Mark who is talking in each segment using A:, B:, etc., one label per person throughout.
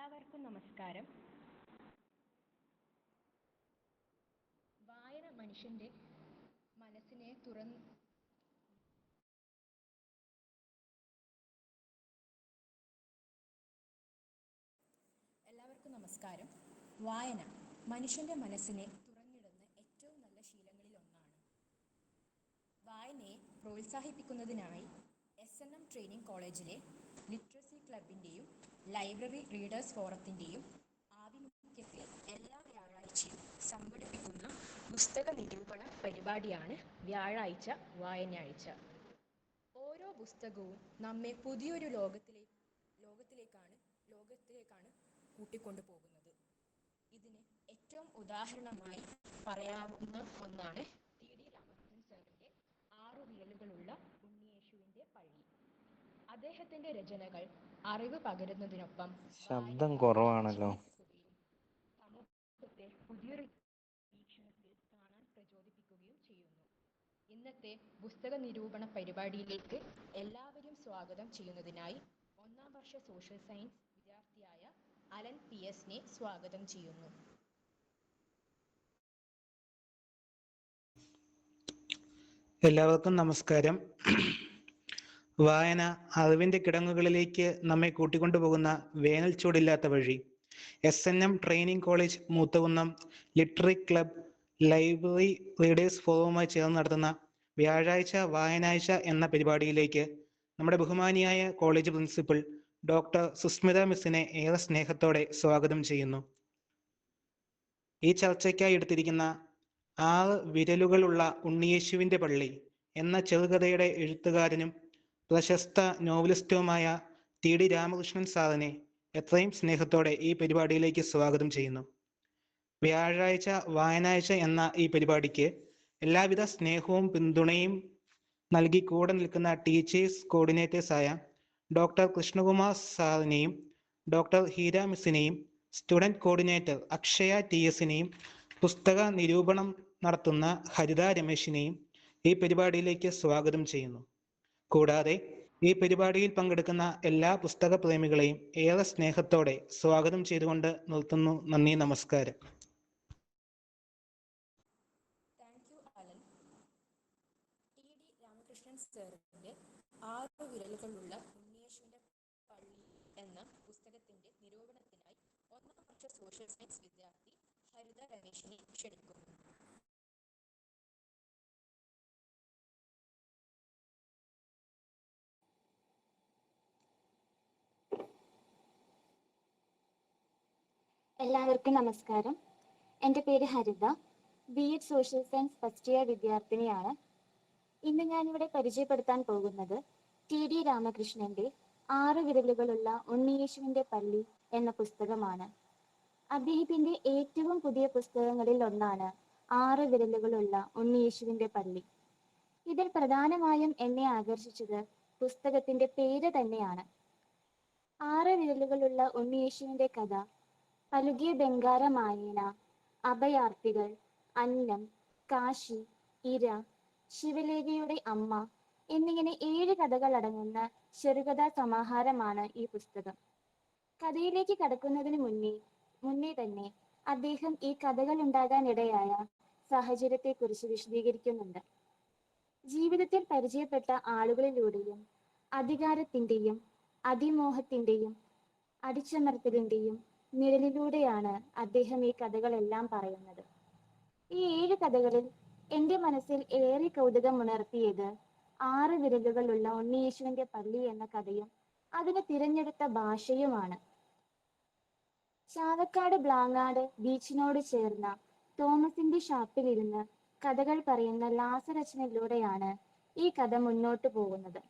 A: എല്ലാവർക്കും നമസ്കാരം. വായന മനുഷ്യന്റെ മനസ്സിനെ എല്ലാവർക്കും നമസ്കാരം. വായന മനുഷ്യന്റെ മനസ്സിനെ തുറന്നിടുന്ന ഏറ്റവും നല്ല ശീലങ്ങളിൽ ഒന്നാണ്. വായനയെ പ്രോത്സാഹിപ്പിക്കുന്നതിനായി SNM ട്രെയിനിങ് കോളേജിലെ ലിറ്ററസി ക്ലബിൻ്റെയും ലൈബ്രറി റീഡേഴ്സ് ഫോറത്തിൻ്റെയും ആഭിമുഖ്യത്തിൽ എല്ലാ വ്യാഴാഴ്ചയും സംഘടിപ്പിക്കുന്ന പുസ്തക നിരൂപണ പരിപാടിയാണ് വ്യാഴാഴ്ച വായനാഴ്ച. ഓരോ പുസ്തകവും നമ്മെ പുതിയൊരു ലോകത്തിലേക്കാണ് കൂട്ടിക്കൊണ്ടു പോകുന്നത്. ഇതിന് ഏറ്റവും ഉദാഹരണമായി പറയാവുന്ന ഒന്നാണ് TD രാമകൃഷ്ണൻ സാറിൻ്റെ 6 വിരലുകളുള്ള ഉണ്ണിയേശുവിൻ്റെ പള്ളി. അദ്ദേഹത്തിന്റെ രചനകൾ അറിവ് പകരുന്നതിനൊപ്പം
B: ശബ്ദം കുറവാണല്ലോ.
A: സമൂഹത്തെ പുതിയൊരു വീക്ഷണത്തിൽ കാണാൻ പ്രചോദിപ്പിക്കുകയും ചെയ്യുന്നു. ഇന്നത്തെ പുസ്തക നിരൂപണ പരിപാടിയിലേക്ക് എല്ലാവരും സ്വാഗതം ചെയ്യുന്നതിനായി 1ാം വർഷ സോഷ്യൽ സയൻസ് വിദ്യാർത്ഥിയായ അലൻ PS സ്വാഗതം ചെയ്യുന്നു.
C: എല്ലാവർക്കും നമസ്കാരം. വായന അറിവിന്റെ കിടങ്ങുകളിലേക്ക് നമ്മെ കൂട്ടിക്കൊണ്ടുപോകുന്ന വേനൽ ചൂടില്ലാത്ത വഴി. SNM training college Moothakunnam literary club library readers ഫോറവുമായി ചേർന്ന് നടത്തുന്ന വ്യാഴാഴ്ച വായനാഴ്ച എന്ന പരിപാടിയിലേക്ക് നമ്മുടെ ബഹുമാനിയായ കോളേജ് പ്രിൻസിപ്പൽ ഡോക്ടർ സുസ്മിത മിസ്സിനെ ഏറെ സ്നേഹത്തോടെ സ്വാഗതം ചെയ്യുന്നു. ഈ ചർച്ചയ്ക്കായി എടുത്തിരിക്കുന്ന 6 വിരലുകളുള്ള ഉണ്ണിയേശുവിൻ്റെ പള്ളി എന്ന ചെറുകഥയുടെ എഴുത്തുകാരനും പ്രശസ്ത നോവലിസ്റ്റുമായ TD രാമകൃഷ്ണൻ സാറിനെ എത്രയും സ്നേഹത്തോടെ ഈ പരിപാടിയിലേക്ക് സ്വാഗതം ചെയ്യുന്നു. വ്യാഴാഴ്ച വായനാഴ്ച എന്ന ഈ പരിപാടിക്ക് എല്ലാവിധ സ്നേഹവും പിന്തുണയും നൽകി കൂടെ നിൽക്കുന്ന ടീച്ചേഴ്സ് കോർഡിനേറ്റേഴ്സായ ഡോക്ടർ കൃഷ്ണകുമാർ സാറിനെയും ഡോക്ടർ ഹീര മിസ്സിനെയും സ്റ്റുഡൻറ് കോർഡിനേറ്റർ അക്ഷയ TS പുസ്തക നിരൂപണം നടത്തുന്ന ഹരിത രമേശിനെയും ഈ പരിപാടിയിലേക്ക് സ്വാഗതം ചെയ്യുന്നു. കൂടാതെ ഈ പരിപാടിയിൽ പങ്കെടുക്കുന്ന എല്ലാ പുസ്തക പ്രേമികളെയും ഏറെ സ്നേഹത്തോടെ സ്വാഗതം ചെയ്തുകൊണ്ട് നിർത്തുന്നു. നന്ദി, നമസ്കാരം.
A: Thank you Alan. TD Ramakrishnan സാറിൻ്റെ 6 വിരലുകളുള്ള ഉണ്ണിയേശുവിൻ്റെ പള്ളി എന്ന പുസ്തകത്തിന്റെ നിരൂപണത്തിനായി 1ാം വർഷ സോഷ്യൽ സയൻസ് വിദ്യാർത്ഥി ഹരിത രമേശിനെ ക്ഷണിക്കുന്നു.
D: എല്ലാവർക്കും നമസ്കാരം. എൻ്റെ പേര് ഹരിത. BEd social science first year വിദ്യാർത്ഥിനിയാണ്. ഇന്ന് ഞാനിവിടെ പരിചയപ്പെടുത്താൻ പോകുന്നത് TD രാമകൃഷ്ണന്റെ 6 വിരലുകളുള്ള ഉണ്ണിയേശുവിൻ്റെ പള്ളി എന്ന പുസ്തകമാണ്. അദ്ദേഹത്തിന്റെ ഏറ്റവും പുതിയ പുസ്തകങ്ങളിൽ ഒന്നാണ് 6 വിരലുകളുള്ള ഉണ്ണിയേശുവിൻ്റെ പള്ളി. ഇതിൽ പ്രധാനമായും എന്നെ ആകർഷിച്ചത് പുസ്തകത്തിന്റെ പേര് തന്നെയാണ്. 6 വിരലുകളുള്ള ഉണ്ണിയേശുവിൻ്റെ കഥ പലുകിയ ബംഗാരമായേന, അഭയാർത്ഥികൾ, അന്നം, കാശി, ഇര, ശിവലേഖയുടെ അമ്മ എന്നിങ്ങനെ 7 കഥകൾ അടങ്ങുന്ന ചെറുകഥാ സമാഹാരമാണ് ഈ പുസ്തകം. കഥയിലേക്ക് കടക്കുന്നതിന് മുന്നേ തന്നെ അദ്ദേഹം ഈ കഥകൾ ഉണ്ടാകാനിടയായ സാഹചര്യത്തെക്കുറിച്ച് വിശദീകരിക്കുന്നുണ്ട്. ജീവിതത്തിൽ പരിചയപ്പെട്ട ആളുകളിലൂടെയും അധികാരത്തിൻ്റെയും അതിമോഹത്തിൻ്റെയും അടിച്ചമർത്തലിൻ്റെയും നിഴലിലൂടെയാണ് അദ്ദേഹം ഈ കഥകളെല്ലാം പറയുന്നത്. ഈ 7 കഥകളിൽ എൻ്റെ മനസ്സിൽ ഏറെ കൗതുകമുണർത്തിയത് 6 വിരലുകളുള്ള ഉണ്ണിയേശുവിൻ്റെ പള്ളി എന്ന കഥയും അതിന് തിരഞ്ഞെടുത്ത ഭാഷയുമാണ്. ചാവക്കാട് ബ്ലാങ്ങാട് ബീച്ചിനോട് ചേർന്ന തോമസിന്റെ ഷാപ്പിലിരുന്ന് കഥകൾ പറയുന്ന ലാസറച്ചനിലൂടെയാണ് ഈ കഥ മുന്നോട്ടു പോകുന്നത്.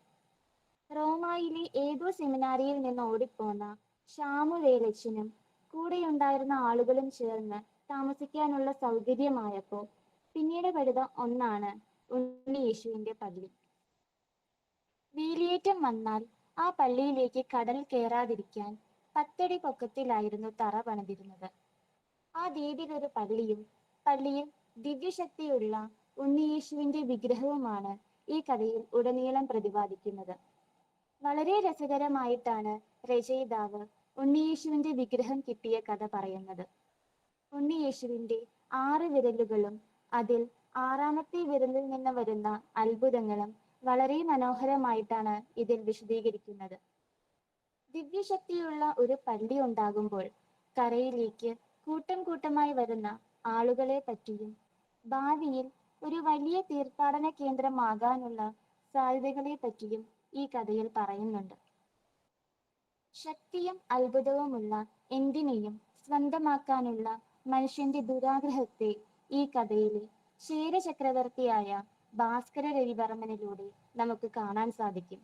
D: റോമായിലെ ഏതോ സെമിനാരിയിൽ നിന്ന് ഓടിപ്പോന്ന ഷാമു വേലച്ചനും കൂടെയുണ്ടായിരുന്ന ആളുകളും ചേർന്ന് താമസിക്കാനുള്ള സൗകര്യമായപ്പോൾ പിന്നീട് പണിത ഒന്നാണ് ഉണ്ണിയേശുവിൻ്റെ പള്ളി. വേലിയേറ്റം വന്നാൽ ആ പള്ളിയിലേക്ക് കടൽ കയറാതിരിക്കാൻ 10 അടി പൊക്കത്തിലായിരുന്നു തറ പണിതിരുന്നത്. ആ രീതിയിലൊരു പള്ളിയിൽ ദിവ്യശക്തിയുള്ള ഉണ്ണിയേശുവിൻ്റെ വിഗ്രഹവുമാണ് ഈ കഥയിൽ ഉടനീളം പ്രതിപാദിക്കുന്നത്. വളരെ രസകരമായിട്ടാണ് രചയിതാവ് ഉണ്ണിയേശുവിന്റെ വിഗ്രഹം കിട്ടിയ കഥ പറയുന്നത്. ഉണ്ണിയേശുവിന്റെ 6 വിരലുകളും അതിൽ 6ാമത്തെ വിരലിൽ നിന്ന് വരുന്ന അത്ഭുതങ്ങളും വളരെ മനോഹരമായിട്ടാണ് ഇതിൽ വിശദീകരിക്കുന്നത്. ദിവ്യശക്തിയുള്ള ഒരു പള്ളി ഉണ്ടാകുമ്പോൾ കരയിലേക്ക് കൂട്ടം കൂട്ടമായി വരുന്ന ആളുകളെ പറ്റിയും ഭാവിയിൽ ഒരു വലിയ തീർത്ഥാടന കേന്ദ്രമാകാനുള്ള സാധ്യതകളെ പറ്റിയും ഈ കഥയിൽ പറയുന്നുണ്ട്. ശക്തിയും അത്ഭുതവുമുള്ള എന്തിനേയും സ്വന്തമാക്കാനുള്ള മനുഷ്യന്റെ ദുരാഗ്രഹത്തെ ഈ കഥയിലെ ക്ഷീരചക്രവർത്തിയായ ഭാസ്കര രവിവർമ്മനിലൂടെ നമുക്ക് കാണാൻ സാധിക്കും.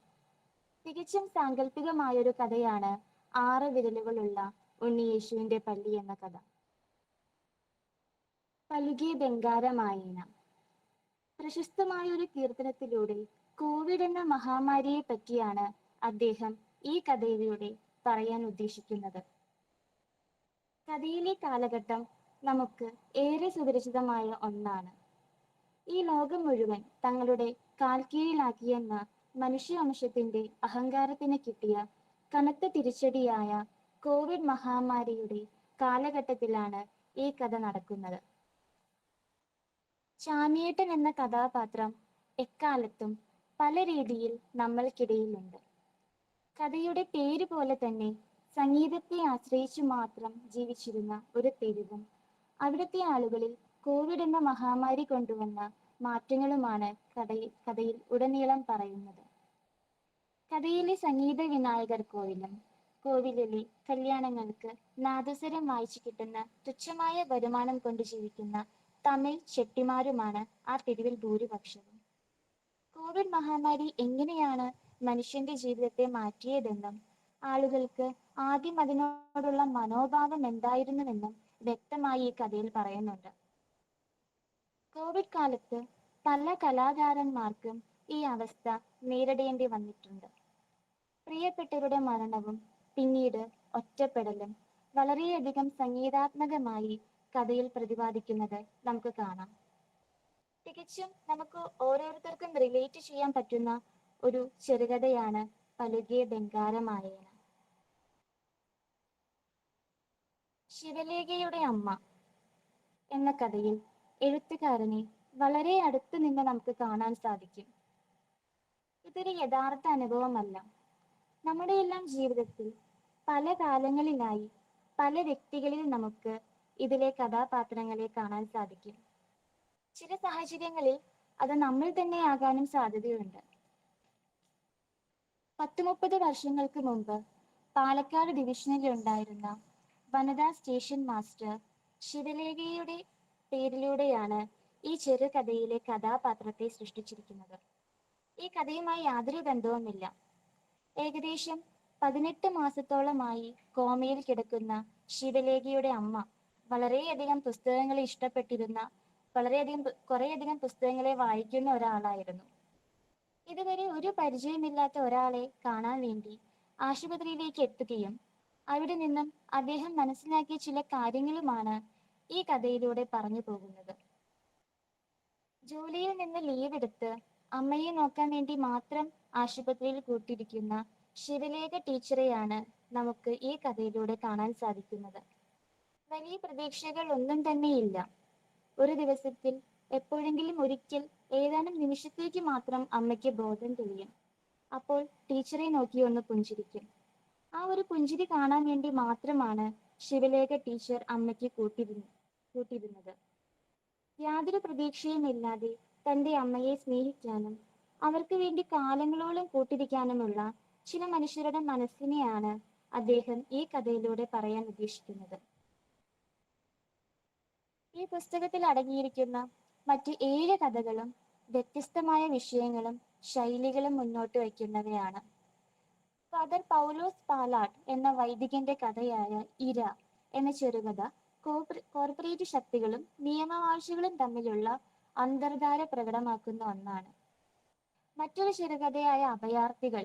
D: തികച്ചും സാങ്കല്പികമായൊരു കഥയാണ് 6 വിരലുകളുള്ള ഉണ്ണിയേശുവിന്റെ പള്ളി എന്ന കഥ. പലുകെ ബംഗാരമായേന. പ്രശസ്തമായൊരു കീർത്തനത്തിലൂടെ കോവിഡ് എന്ന മഹാമാരിയെ പറ്റിയാണ് അദ്ദേഹം ഈ കഥയിലൂടെ പറയാൻ ഉദ്ദേശിക്കുന്നത്. കഥയിലെ കാലഘട്ടം നമുക്ക് ഏറെ സുപരിചിതമായ ഒന്നാണ്. ഈ ലോകം മുഴുവൻ തങ്ങളുടെ കാൽക്കീഴിലാക്കിയെന്ന മനുഷ്യവംശത്തിന്റെ അഹങ്കാരത്തിന് കിട്ടിയ കനത്ത തിരിച്ചടിയായ കോവിഡ് മഹാമാരിയുടെ കാലഘട്ടത്തിലാണ് ഈ കഥ നടക്കുന്നത്. ചാമിയേട്ടൻ എന്ന കഥാപാത്രം എക്കാലത്തും പല രീതിയിൽ നമ്മൾക്കിടയിലുണ്ട്. കഥയുടെ പേര് പോലെ തന്നെ സംഗീതത്തെ ആശ്രയിച്ചു മാത്രം ജീവിച്ചിരുന്ന ഒരു തെരുവും അവിടുത്തെ ആളുകളിൽ കോവിഡ് എന്ന മഹാമാരി കൊണ്ടുവന്ന മാറ്റങ്ങളുമാണ് കഥയിൽ ഉടനീളം പറയുന്നത്. കഥയിലെ സംഗീത വിനായകർ കോവിലിലെ കല്യാണങ്ങൾക്ക് നാദസ്വരം വായിച്ചു കിട്ടുന്ന തുച്ഛമായ വരുമാനം കൊണ്ട് ജീവിക്കുന്ന തമിഴ് ചെട്ടിമാരുമാണ് ആ തെരുവിൽ ഭൂരിപക്ഷവും. കോവിഡ് മഹാമാരി എങ്ങനെയാണ് മനുഷ്യന്റെ ജീവിതത്തെ മാറ്റിയതെന്നും ആളുകൾക്ക് ആദ്യം അതിനോടുള്ള മനോഭാവം എന്തായിരുന്നുവെന്നും വ്യക്തമായി ഈ കഥയിൽ പറയുന്നുണ്ട്. കോവിഡ് കാലത്ത് പല കലാകാരന്മാർക്കും ഈ അവസ്ഥ നേരിടേണ്ടി വന്നിട്ടുണ്ട്. പ്രിയപ്പെട്ടവരുടെ മരണവും പിന്നീട് ഒറ്റപ്പെടലും വളരെയധികം സംഗീതാത്മകമായി കഥയിൽ പ്രതിപാദിക്കുന്നത് നമുക്ക് കാണാം. തികച്ചും നമുക്ക് ഓരോരുത്തർക്കും റിലേറ്റ് ചെയ്യാൻ പറ്റുന്ന ഒരു ചെറുകഥയാണ് പലുകെ ബംഗാരമായേന. ശിവലേഖയുടെ അമ്മ എന്ന കഥയിൽ എഴുത്തുകാരനെ വളരെ അടുത്തു നിന്ന് നമുക്ക് കാണാൻ സാധിക്കും. ഇതൊരു യഥാർത്ഥ അനുഭവമല്ല. നമ്മുടെ എല്ലാം ജീവിതത്തിൽ പല കാലങ്ങളിലായി പല വ്യക്തികളിൽ നമുക്ക് ഇതിലെ കഥാപാത്രങ്ങളെ കാണാൻ സാധിക്കും. ചില സാഹചര്യങ്ങളിൽ അത് നമ്മൾ തന്നെ ആകാനും സാധ്യതയുണ്ട്. 10-30 വർഷങ്ങൾക്ക് മുമ്പ് പാലക്കാട് ഡിവിഷനിൽ ഉണ്ടായിരുന്ന വനിതാ സ്റ്റേഷൻ മാസ്റ്റർ ശിവലേഖയുടെ പേരിലൂടെയാണ് ഈ ചെറുകഥയിലെ കഥാപാത്രത്തെ സൃഷ്ടിച്ചിരിക്കുന്നത്. ഈ കഥയുമായി യാതൊരു ബന്ധവുമില്ല. ഏകദേശം 18 മാസത്തോളമായി കോമയിൽ കിടക്കുന്ന ശിവലേഖയുടെ അമ്മ വളരെയധികം പുസ്തകങ്ങളെ ഇഷ്ടപ്പെട്ടിരുന്ന കുറേയധികം പുസ്തകങ്ങളെ വായിക്കുന്ന ഒരാളായിരുന്നു. ഇതുവരെ ഒരു പരിചയമില്ലാത്ത ഒരാളെ കാണാൻ വേണ്ടി ആശുപത്രിയിലേക്ക് എത്തുകയും അവിടെ നിന്നും അദ്ദേഹം മനസ്സിലാക്കിയ ചില കാര്യങ്ങളുമാണ് ഈ കഥയിലൂടെ പറഞ്ഞു പോകുന്നത്. ജോലിയിൽ നിന്ന് ലീവ് എടുത്ത് അമ്മയെ നോക്കാൻ വേണ്ടി മാത്രം ആശുപത്രിയിൽ കൂട്ടിയിരിക്കുന്ന ശിവലേഖ ടീച്ചറെയാണ് നമുക്ക് ഈ കഥയിലൂടെ കാണാൻ സാധിക്കുന്നത്. വലിയ പ്രതീക്ഷകൾ ഒന്നും തന്നെയില്ല. ഒരു ദിവസത്തിൽ എപ്പോഴെങ്കിലും ഒരിക്കൽ ഏതാനും നിമിഷത്തേക്ക് മാത്രം അമ്മയ്ക്ക് ബോധം തെളിയും. അപ്പോൾ ടീച്ചറെ നോക്കി ഒന്ന് പുഞ്ചിരിക്കും. ആ ഒരു പുഞ്ചിരി കാണാൻ വേണ്ടി മാത്രമാണ് ശിവലേഖ ടീച്ചർ അമ്മയ്ക്ക് കൂട്ടിരുന്നത്. യാതൊരു പ്രതീക്ഷയുമില്ലാതെ തന്റെ അമ്മയെ സ്നേഹിക്കാനും അവർക്ക് വേണ്ടി കാലങ്ങളോളം കൂട്ടിരിക്കാനുമുള്ള ചില മനുഷ്യരുടെ മനസ്സിനെയാണ് അദ്ദേഹം ഈ കഥയിലൂടെ പറയാൻ ഉദ്ദേശിക്കുന്നത്. ഈ പുസ്തകത്തിൽ അടങ്ങിയിരിക്കുന്ന മറ്റ് 7 കഥകളും വ്യത്യസ്തമായ വിഷയങ്ങളും ശൈലികളും മുന്നോട്ട് വയ്ക്കുന്നവയാണ്. ഫാദർ പൗലോസ് പാലാട്ട് എന്ന വൈദികന്റെ കഥയായ ഇര എന്ന ചെറുകഥ കോർപ്പറേറ്റ് ശക്തികളും നിയമവാഴ്ചകളും തമ്മിലുള്ള അന്തർധാര പ്രകടമാക്കുന്ന ഒന്നാണ്. മറ്റൊരു ചെറുകഥയായ അഭയാർത്ഥികൾ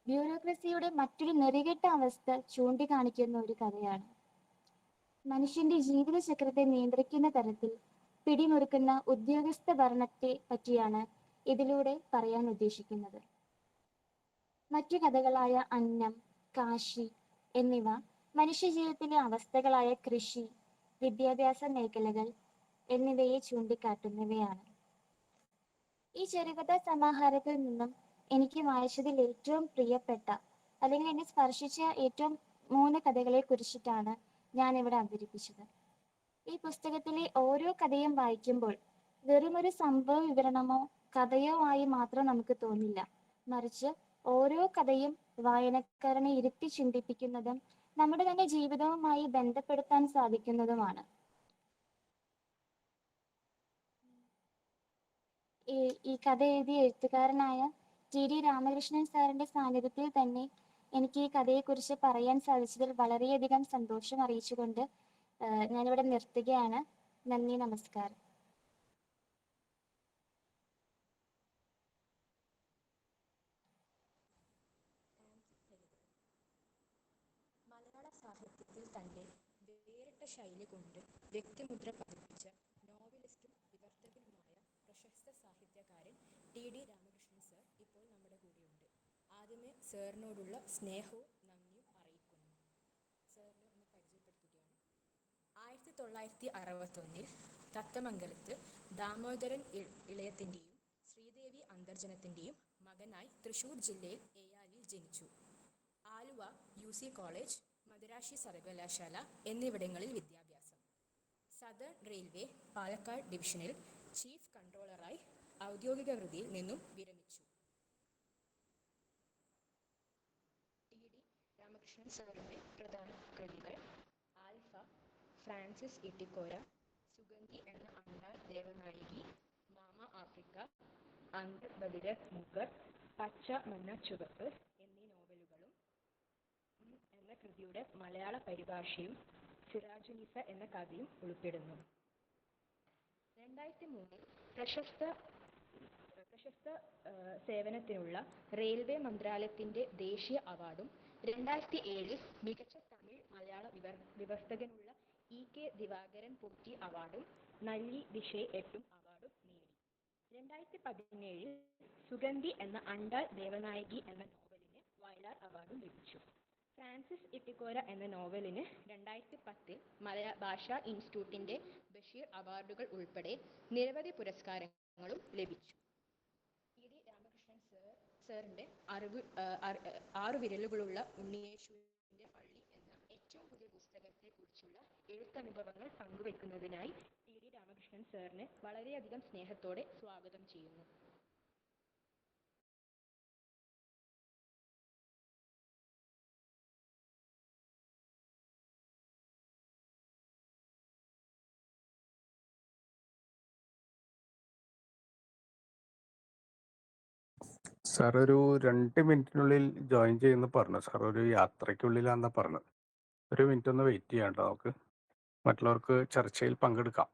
D: ബ്യൂറോക്രസിയുടെ മറ്റൊരു നെറികെട്ട അവസ്ഥ ചൂണ്ടിക്കാണിക്കുന്ന ഒരു കഥയാണ്. മനുഷ്യന്റെ ജീവിതചക്രത്തെ നിയന്ത്രിക്കുന്ന തരത്തിൽ പിടിമുറുക്കുന്ന ഉദ്യോഗസ്ഥ ഭരണത്തെ പറ്റിയാണ് ഇതിലൂടെ പറയാൻ ഉദ്ദേശിക്കുന്നത്. മറ്റു കഥകളായ അന്നം, കാശി, എന്നിവ മനുഷ്യജീവിതത്തിലെ അവസ്ഥകളായ കൃഷി, വിദ്യാഭ്യാസ മേഖലകൾ എന്നിവയെ ചൂണ്ടിക്കാട്ടുന്നവയാണ്. ഈ ചെറുകഥാ സമാഹാരത്തിൽ നിന്നും എനിക്ക് വായിച്ചതിൽ ഏറ്റവും പ്രിയപ്പെട്ട അല്ലെങ്കിൽ എന്നെ സ്പർശിച്ച ഏറ്റവും 3 കഥകളെ കുറിച്ചിട്ടാണ് ഞാൻ ഇവിടെ അവതരിപ്പിച്ചത്. ഈ പുസ്തകത്തിലെ ഓരോ കഥയും വായിക്കുമ്പോൾ വെറുമൊരു സംഭവ വിവരണമോ കഥയോ ആയി മാത്രം നമുക്ക് തോന്നില്ല. മറിച്ച് ഓരോ കഥയും വായനക്കാരനെ ഇരുത്തി ചിന്തിപ്പിക്കുന്നതും നമ്മുടെ തന്നെ ജീവിതവുമായി ബന്ധപ്പെടുത്താൻ സാധിക്കുന്നതുമാണ്. ഈ കഥ എഴുതിയ എഴുത്തുകാരനായ ടി.ഡി. രാമകൃഷ്ണൻ സാറിന്റെ സാന്നിധ്യത്തിൽ തന്നെ എനിക്ക് ഈ കഥയെക്കുറിച്ച് പറയാൻ സാധിച്ചതിൽ വളരെയധികം സന്തോഷം അറിയിച്ചുകൊണ്ട് ഞാനിവിടെ നിർത്തുകയാണ്. നന്ദി, നമസ്കാരം.
A: മലയാള സാഹിത്യത്തിൽ തൻ്റെ വേറിട്ട ശൈലി കൊണ്ട് വ്യക്തിമുദ്ര പതിപ്പിച്ച നോവലിസ്റ്റും വിവർത്തകനുമായ പ്രശസ്ത സാഹിത്യകാരൻ ടി.ഡി. രാമകൃഷ്ണൻ സർ ഇപ്പോൾ നമ്മുടെ കൂടെയുണ്ട്. ആദ്യമേ സാറിനോടുള്ള സ്നേഹവും നന്ദിയും അറിയിക്കുന്നു. സാറിനെ ഒന്ന് പരിചയപ്പെടുത്തുകയാണ്. 1961 തത്തമംഗലത്ത് ദാമോദരൻ ഇളയത്തിൻ്റെയും ശ്രീദേവി അന്തർജനത്തിൻ്റെയും മകനായി തൃശൂർ ജില്ലയിൽ ഏയാലിൽ ജനിച്ചു. ആലുവ UC കോളേജ്, മദുരാശി സർവകലാശാല എന്നിവിടങ്ങളിൽ വിദ്യാഭ്യാസം. സദേൺ റെയിൽവേ പാലക്കാട് ഡിവിഷനിൽ ചീഫ് കൺട്രോളറായി ഔദ്യോഗിക വൃത്തിയിൽ നിന്നും വിരമിച്ചു. ടി.ഡി. രാമകൃഷ്ണൻ സാറിൻ്റെ പ്രധാന കൃതികൾ: ആൽഫ, ഫ്രാൻസിസ് ഇട്ടിക്കോര, സുഗന്ധി എന്ന അണ്ണാൾ ദേവനായകി, മാമ ആഫ്രിക്ക, അന്തർ ബദിര മുഗർ, പച്ച മഞ്ഞ ചുവപ്പ് എന്നീ നോവലുകളും എന്ന കൃതിയുടെ മലയാള പരിഭാഷയും സിറാജുനിസ എന്ന കഥയും ഉൾപ്പെടുന്നു. 2003 പ്രശസ്ത സേവനത്തിനുള്ള റെയിൽവേ മന്ത്രാലയത്തിൻ്റെ ദേശീയ അവാർഡും 2007 മികച്ച തമിഴ് മലയാള വിവർത്തകനുള്ള EK ദിവാകരൻ പോറ്റി അവാർഡും നല്ലി വിഷയ് 8 അവാർഡും നേടി. 2017 സുഗന്ധി എന്ന അണ്ടാൾ ദേവനായകി എന്ന നോവലിന് വയലാർ അവാർഡും ലഭിച്ചു. ഫ്രാൻസിസ് ഇട്ടിക്കോര എന്ന നോവലിന് 2010 മലയാള ഭാഷാ ഇൻസ്റ്റിറ്റ്യൂട്ടിൻ്റെ ബഷീർ അവാർഡുകൾ ഉൾപ്പെടെ നിരവധി പുരസ്കാരങ്ങളും ലഭിച്ചു. ടി.ഡി. രാമകൃഷ്ണൻ സാറിൻ്റെ 6 വിരലുകളുള്ള ഉണ്ണിയേശുവിൻ്റെ പള്ളി എന്ന ഏറ്റവും പുതിയ പുസ്തകത്തെക്കുറിച്ചുള്ള എഴുത്തനുഭവങ്ങൾ പങ്കുവയ്ക്കുന്നതിനായി ടി.ഡി. രാമകൃഷ്ണൻ സാറിനെ വളരെയധികം സ്നേഹത്തോടെ സ്വാഗതം ചെയ്യുന്നു.
E: സാർ ഒരു 2 മിനിറ്റിനുള്ളിൽ ജോയിൻ ചെയ്യുമെന്ന് പറഞ്ഞു. സാർ ഒരു യാത്രയ്ക്കുള്ളിലാണെന്നാ പറഞ്ഞത്. 1 മിനിറ്റ് ഒന്ന് വെയിറ്റ് ചെയ്യാം കേട്ടോ. നമുക്ക് മറ്റുള്ളവർക്ക് ചർച്ചയിൽ പങ്കെടുക്കാം.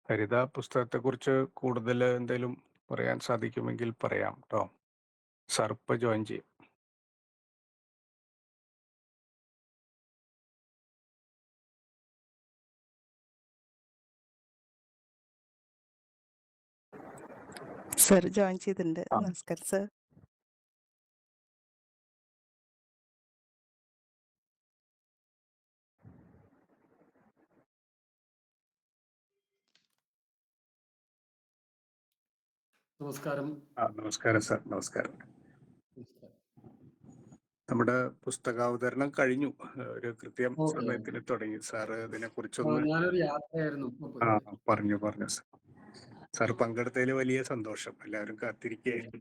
E: ഹരിത പുസ്തകത്തെക്കുറിച്ച് കൂടുതൽ എന്തെങ്കിലും പറയാൻ സാധിക്കുമെങ്കിൽ പറയാം കേട്ടോ. സാർ ഇപ്പോൾ ജോയിൻ ചെയ്യും.
F: സർ ജോയിൻ ചെയ്തിട്ടുണ്ട്.
E: ആ.
F: നമസ്കാരം സർ.
G: നമസ്കാരം.
E: നമസ്കാരം സാർ. നമസ്കാരം.
G: നമസ്കാരം.
E: നമ്മുടെ പുസ്തകാവതരണം കഴിഞ്ഞു. ഒരു കൃത്യം
G: ഓക്കെ.
E: സമയത്തിന് തുടങ്ങി. സാർ ഇതിനെ കുറിച്ചൊന്ന്
G: ഞാനൊരു യാത്രയായിരുന്നു.
E: പറഞ്ഞു സാർ. സാർ പങ്കെടുത്തതിൽ വലിയ സന്തോഷം. എല്ലാവരും കാത്തിരിക്കുകയായിരുന്നു.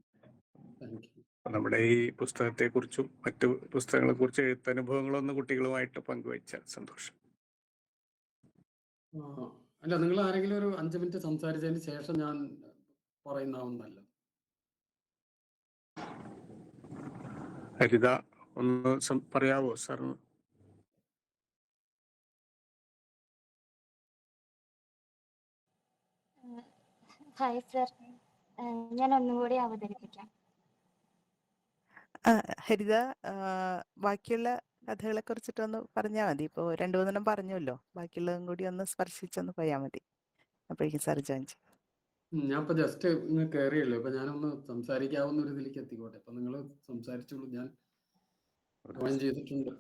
G: Thank you.
E: നമ്മുടെ ഈ പുസ്തകത്തെ കുറിച്ചും മറ്റു പുസ്തകങ്ങളെ കുറിച്ച് എഴുത്തനുഭവങ്ങളൊന്ന് കുട്ടികളുമായിട്ട് പങ്കുവച്ച സന്തോഷം.
G: അല്ല, നിങ്ങൾ ആരെങ്കിലും ഒരു 5 മിനിറ്റ് സംസാരിച്ചതിന് ശേഷം ഞാൻ പറയുന്നതാവുന്നല്ല.
E: ഹരിത ഒന്ന് പറയാവോ സാർ?
D: ഹായ് സർ, ഞാൻ ഒന്നും കൂടി അവതരിപ്പിക്കാം.
F: ഹരിത ബാക്കിയുള്ള കഥകളെ കുറിച്ചിട്ടൊന്ന് പറഞ്ഞാൽ മതി. ഇപ്പോൾ രണ്ടു മൂന്നെണ്ണം പറഞ്ഞല്ലോ, ബാക്കിയുള്ളതും കൂടി ഒന്ന് സ്പർശിച്ചൊന്ന് പോയാൽ മതി. അപ്പോഴേക്കും സാർ ജോയിൻ ചെയ്യും.
G: ഞാൻ ഇപ്പൊ ജസ്റ്റ് ഇങ്ങ് കയറിയല്ലോ, അപ്പൊ ഞാനൊന്ന് സംസാരിക്കാവുന്ന ഒരു ഇതിലേക്ക് എത്തിക്കോട്ടെ. അപ്പൊ നിങ്ങൾ സംസാരിച്ചോളൂ, ഞാൻ ജോയിൻ ചെയ്തിട്ടുണ്ട്.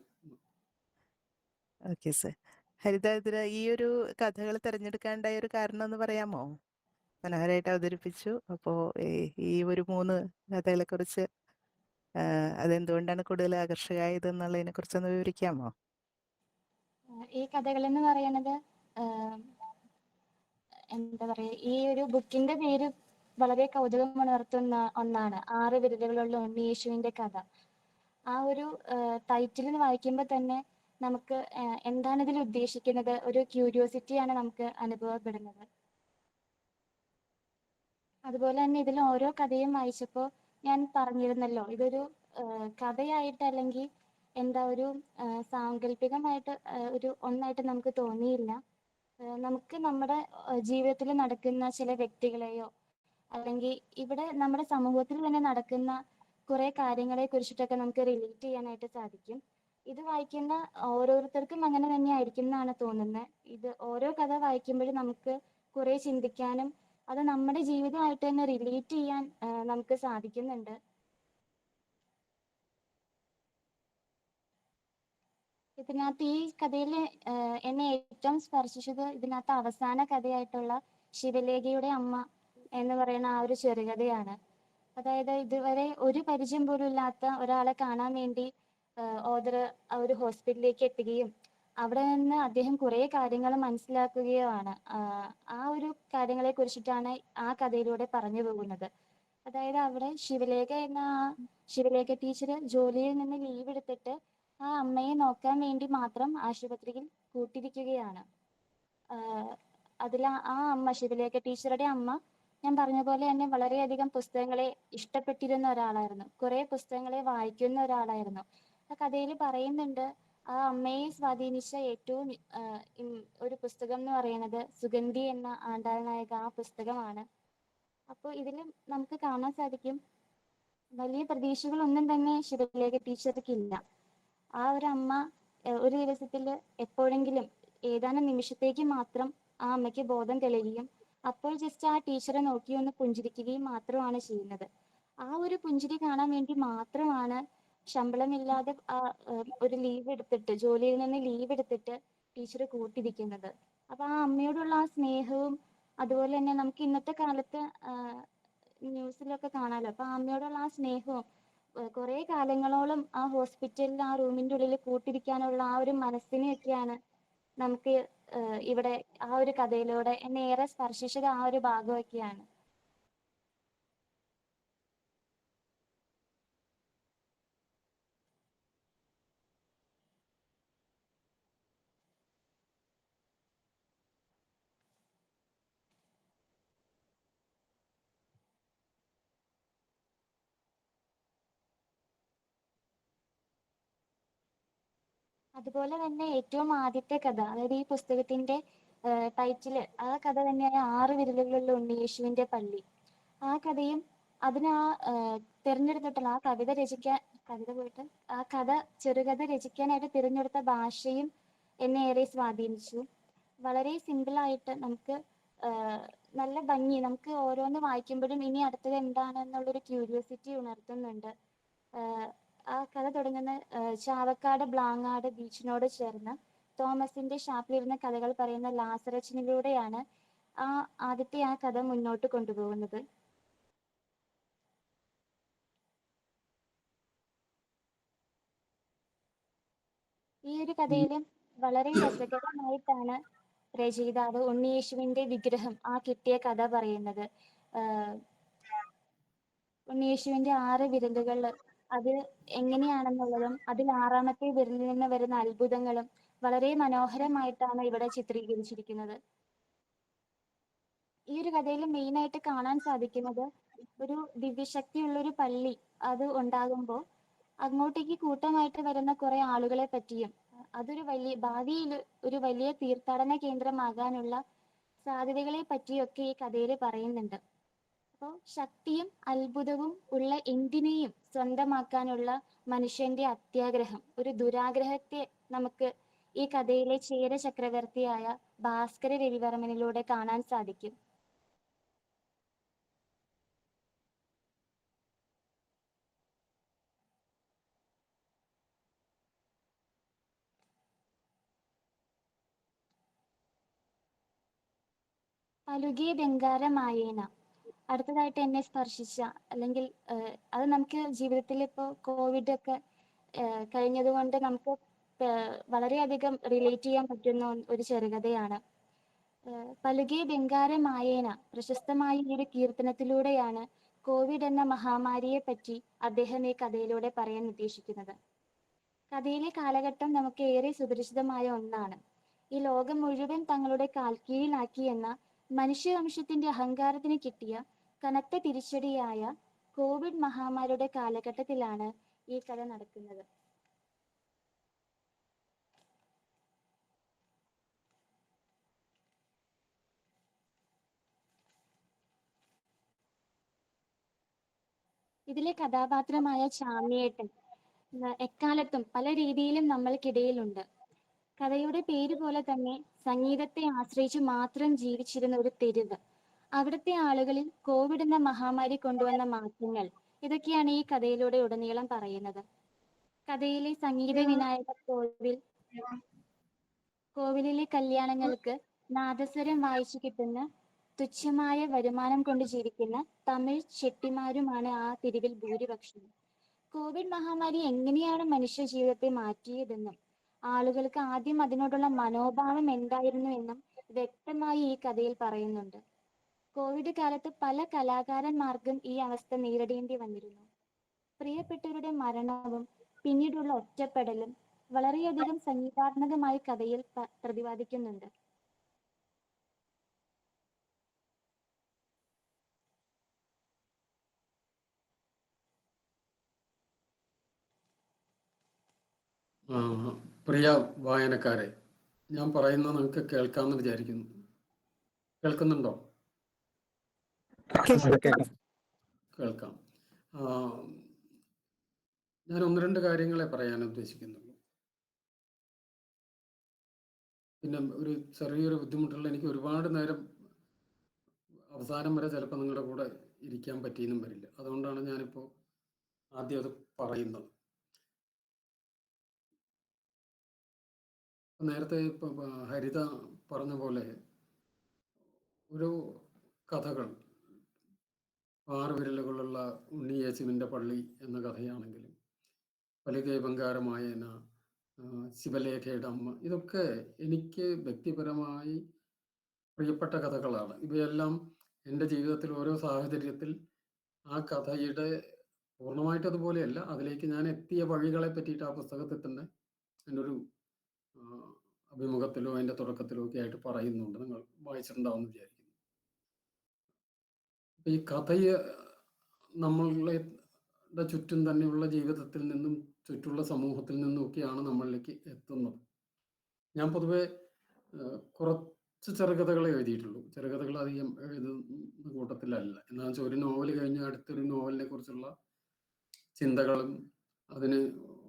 F: Okay sir. ഹരിതാതിര, ഈ ഒരു കഥകൾ തിരഞ്ഞെടുക്കാനുണ്ടായ ഒരു കാരണം ഒന്ന് പറയാമോ? മനോഹരമായിട്ട് അവതരിപ്പിച്ചു. അപ്പോൾ ഈ ഒരു 3 കഥകളെ കുറിച്ച് അതെന്തുകൊണ്ടാണ് കൂടുതൽ ആകർഷകമായത് എന്നുള്ളതിനെ കുറിച്ചൊന്ന് വിവരിക്കാമോ?
D: ഈ കഥകൾ എന്ന് പറയുന്നത് എന്താ പറയാ, ഈ ഒരു ബുക്കിന്റെ പേര് വളരെ കൗതുകമുണർത്തുന്ന ഒന്നാണ്. 6 വിരലുകളുള്ള ഉണ്ണിയേശുവിന്റെ കഥ. ആ ഒരു ടൈറ്റിൽ വായിക്കുമ്പോൾ തന്നെ നമുക്ക് എന്താണ് ഇതിൽ ഉദ്ദേശിക്കുന്നത്, ഒരു ക്യൂരിയോസിറ്റിയാണ് നമുക്ക് അനുഭവപ്പെടുന്നത്. അതുപോലെ തന്നെ ഇതിൽ ഓരോ കഥയും വായിച്ചപ്പോൾ ഞാൻ പറഞ്ഞിരുന്നല്ലോ, ഇതൊരു കഥയായിട്ട് അല്ലെങ്കിൽ എന്താ ഒരു സാങ്കല്പികമായിട്ട് ഒരു ഒന്നായിട്ട് നമുക്ക് തോന്നിയില്ല. നമുക്ക് നമ്മുടെ ജീവിതത്തിൽ നടക്കുന്ന ചില വ്യക്തികളെയോ അല്ലെങ്കിൽ ഇവിടെ നമ്മുടെ സമൂഹത്തിൽ തന്നെ നടക്കുന്ന കുറെ കാര്യങ്ങളെ കുറിച്ചിട്ടൊക്കെ നമുക്ക് റിലേറ്റ് ചെയ്യാനായിട്ട് സാധിക്കും. ഇത് വായിക്കുന്ന ഓരോരുത്തർക്കും അങ്ങനെ തന്നെ ആയിരിക്കും എന്നാണ് തോന്നുന്നത്. ഇത് ഓരോ കഥ വായിക്കുമ്പോഴും നമുക്ക് കുറെ ചിന്തിക്കാനും അത് നമ്മുടെ ജീവിതമായിട്ട് തന്നെ റിലേറ്റ് ചെയ്യാൻ നമുക്ക് സാധിക്കുന്നുണ്ട്. ഇതിനകത്ത് ഈ കഥയിൽ എന്നെ ഏറ്റവും സ്പർശിച്ചത് ഇതിനകത്ത് അവസാന കഥയായിട്ടുള്ള ശിവലേഖയുടെ അമ്മ എന്ന് പറയുന്ന ആ ഒരു ചെറുകഥയാണ്. അതായത് ഇതുവരെ ഒരു പരിചയം പോലും ഇല്ലാത്ത ഒരാളെ കാണാൻ വേണ്ടി ഓദർ ആ ഒരു ഹോസ്പിറ്റലിലേക്ക് എത്തുകയും അവിടെ നിന്ന് അദ്ദേഹം കുറെ കാര്യങ്ങൾ മനസ്സിലാക്കുകയുമാണ്. ആ ഒരു കാര്യങ്ങളെ കുറിച്ചിട്ടാണ് ആ കഥയിലൂടെ പറഞ്ഞു പോകുന്നത്. അതായത് അവിടെ ശിവലേഖ ടീച്ചർ ജോലിയിൽ നിന്ന് ലീവ് എടുത്തിട്ട് ആ അമ്മയെ നോക്കാൻ വേണ്ടി മാത്രം ആശുപത്രിയിൽ കൂട്ടിരിക്കുകയാണ്. അതിൽ ആ അമ്മ, ശിവലേഖ ടീച്ചറുടെ അമ്മ, ഞാൻ പറഞ്ഞ പോലെ തന്നെ വളരെയധികം പുസ്തകങ്ങളെ ഇഷ്ടപ്പെട്ടിരുന്ന ഒരാളായിരുന്നു. കുറെ പുസ്തകങ്ങളെ വായിക്കുന്ന ഒരാളായിരുന്നു. ആ കഥയിൽ പറയുന്നുണ്ട്, ആ അമ്മയെ സ്വാധീനിച്ച ഏറ്റവും ഒരു പുസ്തകം എന്ന് പറയുന്നത് സുഗന്ധി എന്ന ആണ്ടാൾ നായക ആ പുസ്തകമാണ്. അപ്പോൾ ഇതിൽ നമുക്ക് കാണാൻ സാധിക്കും, വലിയ പ്രതീക്ഷകളൊന്നും തന്നെ ശിവലേഖ ടീച്ചർക്കില്ല. ആ ഒരു അമ്മ ഒരു ദിവസത്തിൽ എപ്പോഴെങ്കിലും ഏതാനും നിമിഷത്തേക്ക് മാത്രം ആ അമ്മയ്ക്ക് ബോധം തെളിയുകയും അപ്പോൾ ജസ്റ്റ് ആ ടീച്ചറെ നോക്കി ഒന്ന് പുഞ്ചിരിക്കുകയും മാത്രമാണ് ചെയ്യുന്നത്. ആ ഒരു പുഞ്ചിരി കാണാൻ വേണ്ടി മാത്രമാണ് ശമ്പളമില്ലാതെ ഒരു ലീവ് എടുത്തിട്ട്, ജോലിയിൽ നിന്ന് ലീവ് എടുത്തിട്ട് ടീച്ചർ കൂട്ടിരിക്കുന്നത്. അപ്പൊ ആ അമ്മയോടുള്ള ആ സ്നേഹവും അതുപോലെ തന്നെ നമുക്ക് ഇന്നത്തെ കാലത്ത് ന്യൂസിലൊക്കെ കാണാലോ, അപ്പൊ ആ അമ്മയോടുള്ള ആ സ്നേഹവും കുറെ കാലങ്ങളോളം ആ ഹോസ്പിറ്റലിൽ ആ റൂമിന്റെ ഉള്ളിൽ കൂട്ടിരിക്കാനുള്ള ആ ഒരു മനസ്സിനെയൊക്കെയാണ് നമുക്ക് ഇവിടെ ആ ഒരു കഥയിലൂടെ എന്നെ ഏറെ സ്പർശിച്ചത് ആ ഒരു ഭാഗമൊക്കെയാണ്. അതുപോലെ തന്നെ ഏറ്റവും ആദ്യത്തെ കഥ, അതായത് ഈ പുസ്തകത്തിന്റെ ടൈറ്റില് ആ കഥ തന്നെയായ 6 വിരലുകളുള്ള ഉണ്ണിയേശുവിന്റെ പള്ളി. ആ കഥയും അതിന് തിരഞ്ഞെടുത്തിട്ടുള്ള ആ ആ കഥ ചെറുകഥ രചിക്കാനായിട്ട് തിരഞ്ഞെടുത്ത ഭാഷയും എന്നെ ഏറെ സ്വാധീനിച്ചു. വളരെ സിമ്പിളായിട്ട് നമുക്ക് നല്ല ഭംഗി, നമുക്ക് ഓരോന്ന് വായിക്കുമ്പോഴും ഇനി അടുത്തത് എന്താണെന്നുള്ളൊരു ക്യൂരിയോസിറ്റി ഉണർത്തുന്നുണ്ട്. ആ കഥ തുടങ്ങുന്ന ചാവക്കാട് ബ്ലാങ്ങാട് ബീച്ചിനോട് ചേർന്ന് തോമസിന്റെ ഷാപ്പിലിരുന്ന കഥകൾ പറയുന്ന ലാസറച്ചനിലൂടെയാണ് ആദ്യത്തെ ആ കഥ മുന്നോട്ട് കൊണ്ടുപോകുന്നത്. ഈ ഒരു കഥയിലും വളരെ രസകരമായിട്ടാണ് രചയിതാവ് ഉണ്ണിയേശുവിന്റെ വിഗ്രഹം ആ കിട്ടിയ കഥ പറയുന്നത്. ഉണ്ണിയേശുവിന്റെ 6 വിരലുകൾ അത് എങ്ങനെയാണെന്നുള്ളതും അതിൽ 6ാമത്തെ വിരലിൽ നിന്ന് വരുന്ന അത്ഭുതങ്ങളും വളരെ മനോഹരമായിട്ടാണ് ഇവിടെ ചിത്രീകരിച്ചിരിക്കുന്നത്. ഈ ഒരു കഥയിൽ മെയിനായിട്ട് കാണാൻ സാധിക്കുന്നത് ഒരു ദിവ്യശക്തിയുള്ള ഒരു പള്ളി അത് ഉണ്ടാകുമ്പോൾ അങ്ങോട്ടേക്ക് കൂട്ടമായിട്ട് വരുന്ന കുറെ ആളുകളെ പറ്റിയും അതൊരു ഭാവിയിൽ ഒരു വലിയ തീർത്ഥാടന കേന്ദ്രമാകാനുള്ള സാധ്യതകളെ പറ്റിയൊക്കെ ഈ കഥയിൽ പറയുന്നുണ്ട്. അപ്പോൾ ശക്തിയും അത്ഭുതവും ഉള്ള എന്തിനേയും സ്വന്തമാക്കാനുള്ള മനുഷ്യന്റെ അത്യാഗ്രഹം, ഒരു ദുരാഗ്രഹത്തെ നമുക്ക് ഈ കഥയിലെ ചേര ചക്രവർത്തിയായ ഭാസ്കര രവിവർമ്മനിലൂടെ കാണാൻ സാധിക്കും. പലുകിയ ബംഗാരമായേന അടുത്തതായിട്ട് എന്നെ സ്പർശിച്ച, അല്ലെങ്കിൽ അത് നമുക്ക് ജീവിതത്തിൽ ഇപ്പോൾ കോവിഡ് ഒക്കെ കഴിഞ്ഞതുകൊണ്ട് നമുക്ക് വളരെയധികം റിലേറ്റ് ചെയ്യാൻ പറ്റുന്ന ഒരു ചെറുകഥയാണ്. പലുകിയ ബംഗാരമായേന പ്രശസ്തമായ ഈ ഒരു കീർത്തനത്തിലൂടെയാണ് കോവിഡ് എന്ന മഹാമാരിയെ പറ്റി അദ്ദേഹം ഈ കഥയിലൂടെ പറയാൻ ഉദ്ദേശിക്കുന്നത്. കഥയിലെ കാലഘട്ടം നമുക്ക് ഏറെ സുപരിചിതമായ ഒന്നാണ്. ഈ ലോകം മുഴുവൻ തങ്ങളുടെ കാൽക്കീഴിലാക്കി എന്ന മനുഷ്യവംശത്തിന്റെ അഹങ്കാരത്തിന് കിട്ടിയ കനത്ത തിരിച്ചടിയായ കോവിഡ് മഹാമാരിയുടെ കാലഘട്ടത്തിലാണ് ഈ കഥ നടക്കുന്നത്. ഇതിലെ കഥാപാത്രമായ ചാമിയേട്ടൻ എക്കാലത്തും പല രീതിയിലും നമ്മൾക്കിടയിലുണ്ട്. കഥയുടെ പേര് പോലെ തന്നെ സംഗീതത്തെ ആശ്രയിച്ച് മാത്രം ജീവിച്ചിരുന്ന ഒരു തെരുവ്, അവിടുത്തെ ആളുകളിൽ കോവിഡ് എന്ന മഹാമാരി കൊണ്ടുവന്ന മാറ്റങ്ങൾ, ഇതൊക്കെയാണ് ഈ കഥയിലൂടെ ഉടനീളം പറയുന്നത്. കഥയിലെ സംഗീത വിനായക കോവിലിലെ കല്യാണങ്ങൾക്ക് നാദസ്വരം വായിച്ചു കിട്ടുന്ന തുച്ഛമായ വരുമാനം കൊണ്ട് ജീവിക്കുന്ന തമിഴ് ചെട്ടിമാരുമാണ് ആ തെരുവിൽ ഭൂരിപക്ഷവും. കോവിഡ് മഹാമാരി എങ്ങനെയാണ് മനുഷ്യ ജീവിതത്തെ മാറ്റിയതെന്നും ആളുകൾക്ക് ആദ്യം അതിനോടുള്ള മനോഭാവം എന്തായിരുന്നു എന്നും വ്യക്തമായി ഈ കഥയിൽ പറയുന്നുണ്ട്. കോവിഡ് കാലത്ത് പല കലാകാരന്മാർക്കും ഈ അവസ്ഥ നേരിടേണ്ടി വന്നിരുന്നു. പ്രിയപ്പെട്ടവരുടെ മരണവും പിന്നീടുള്ള ഒറ്റപ്പെടലും വളരെയധികം സംഗീതാത്മകമായി കഥയിൽ പ്രതിപാദിക്കുന്നുണ്ട്.
G: പ്രിയ വായനക്കാരെ, ഞാൻ പറയുന്നത് നിങ്ങൾക്ക് കേൾക്കാമെന്ന് വിചാരിക്കുന്നു. കേൾക്കുന്നുണ്ടോ? കേൾക്കാം. ഞാൻ ഒന്ന് രണ്ട് കാര്യങ്ങളെ പറയാൻ ഉദ്ദേശിക്കുന്നുള്ളൂ. പിന്നെ ഒരു ചെറിയൊരു ബുദ്ധിമുട്ടുള്ള, എനിക്ക് ഒരുപാട് നേരം അവസാനം വരെ ചിലപ്പോൾ നിങ്ങളുടെ കൂടെ ഇരിക്കാൻ പറ്റിയെന്നും വരില്ല. അതുകൊണ്ടാണ് ഞാനിപ്പോൾ ആദ്യം അത് പറയുന്നത്. നേരത്തെ ഇപ്പം ഹരിത പറഞ്ഞ പോലെ ഒരു കഥകൾ, 6 വിരലുകളുള്ള ഉണ്ണി യേശുവിൻ്റെ പള്ളി എന്ന കഥയാണെങ്കിലും, പലുകിയ ബംഗാരമായേന, ശിവലേഖയുടെ അമ്മ, ഇതൊക്കെ എനിക്ക് വ്യക്തിപരമായി പ്രിയപ്പെട്ട കഥകളാണ്. ഇവയെല്ലാം എൻ്റെ ജീവിതത്തിൽ ഓരോ സാഹചര്യത്തിൽ ആ കഥയുടെ പൂർണ്ണമായിട്ട് അതുപോലെയല്ല, അതിലേക്ക് ഞാൻ എത്തിയ വഴികളെ പറ്റിയിട്ട് ആ പുസ്തകത്തിൽ തന്നെ എൻ്റെ ഒരു അഭിമുഖത്തിലോ അതിൻ്റെ തുടക്കത്തിലോ ഒക്കെ ആയിട്ട് പറയുന്നുണ്ട്. നിങ്ങൾ വായിച്ചിട്ടുണ്ടാവുമെന്ന് വിചാരിക്കുന്നു. ഈ കഥയെ നമ്മളുടെ ചുറ്റും തന്നെയുള്ള ജീവിതത്തിൽ നിന്നും ചുറ്റുള്ള സമൂഹത്തിൽ നിന്നും ഒക്കെയാണ് നമ്മളിലേക്ക് എത്തുന്നത്. ഞാൻ പൊതുവെ കുറച്ച് ചെറുകഥകളെ എഴുതിയിട്ടുള്ളൂ. ചെറുകഥകൾ അധികം എഴുതുന്ന കൂട്ടത്തിലല്ല. എന്നാൽ ഒരു നോവൽ കഴിഞ്ഞ് അടുത്തൊരു നോവലിനെ കുറിച്ചുള്ള ചിന്തകളും അതിന്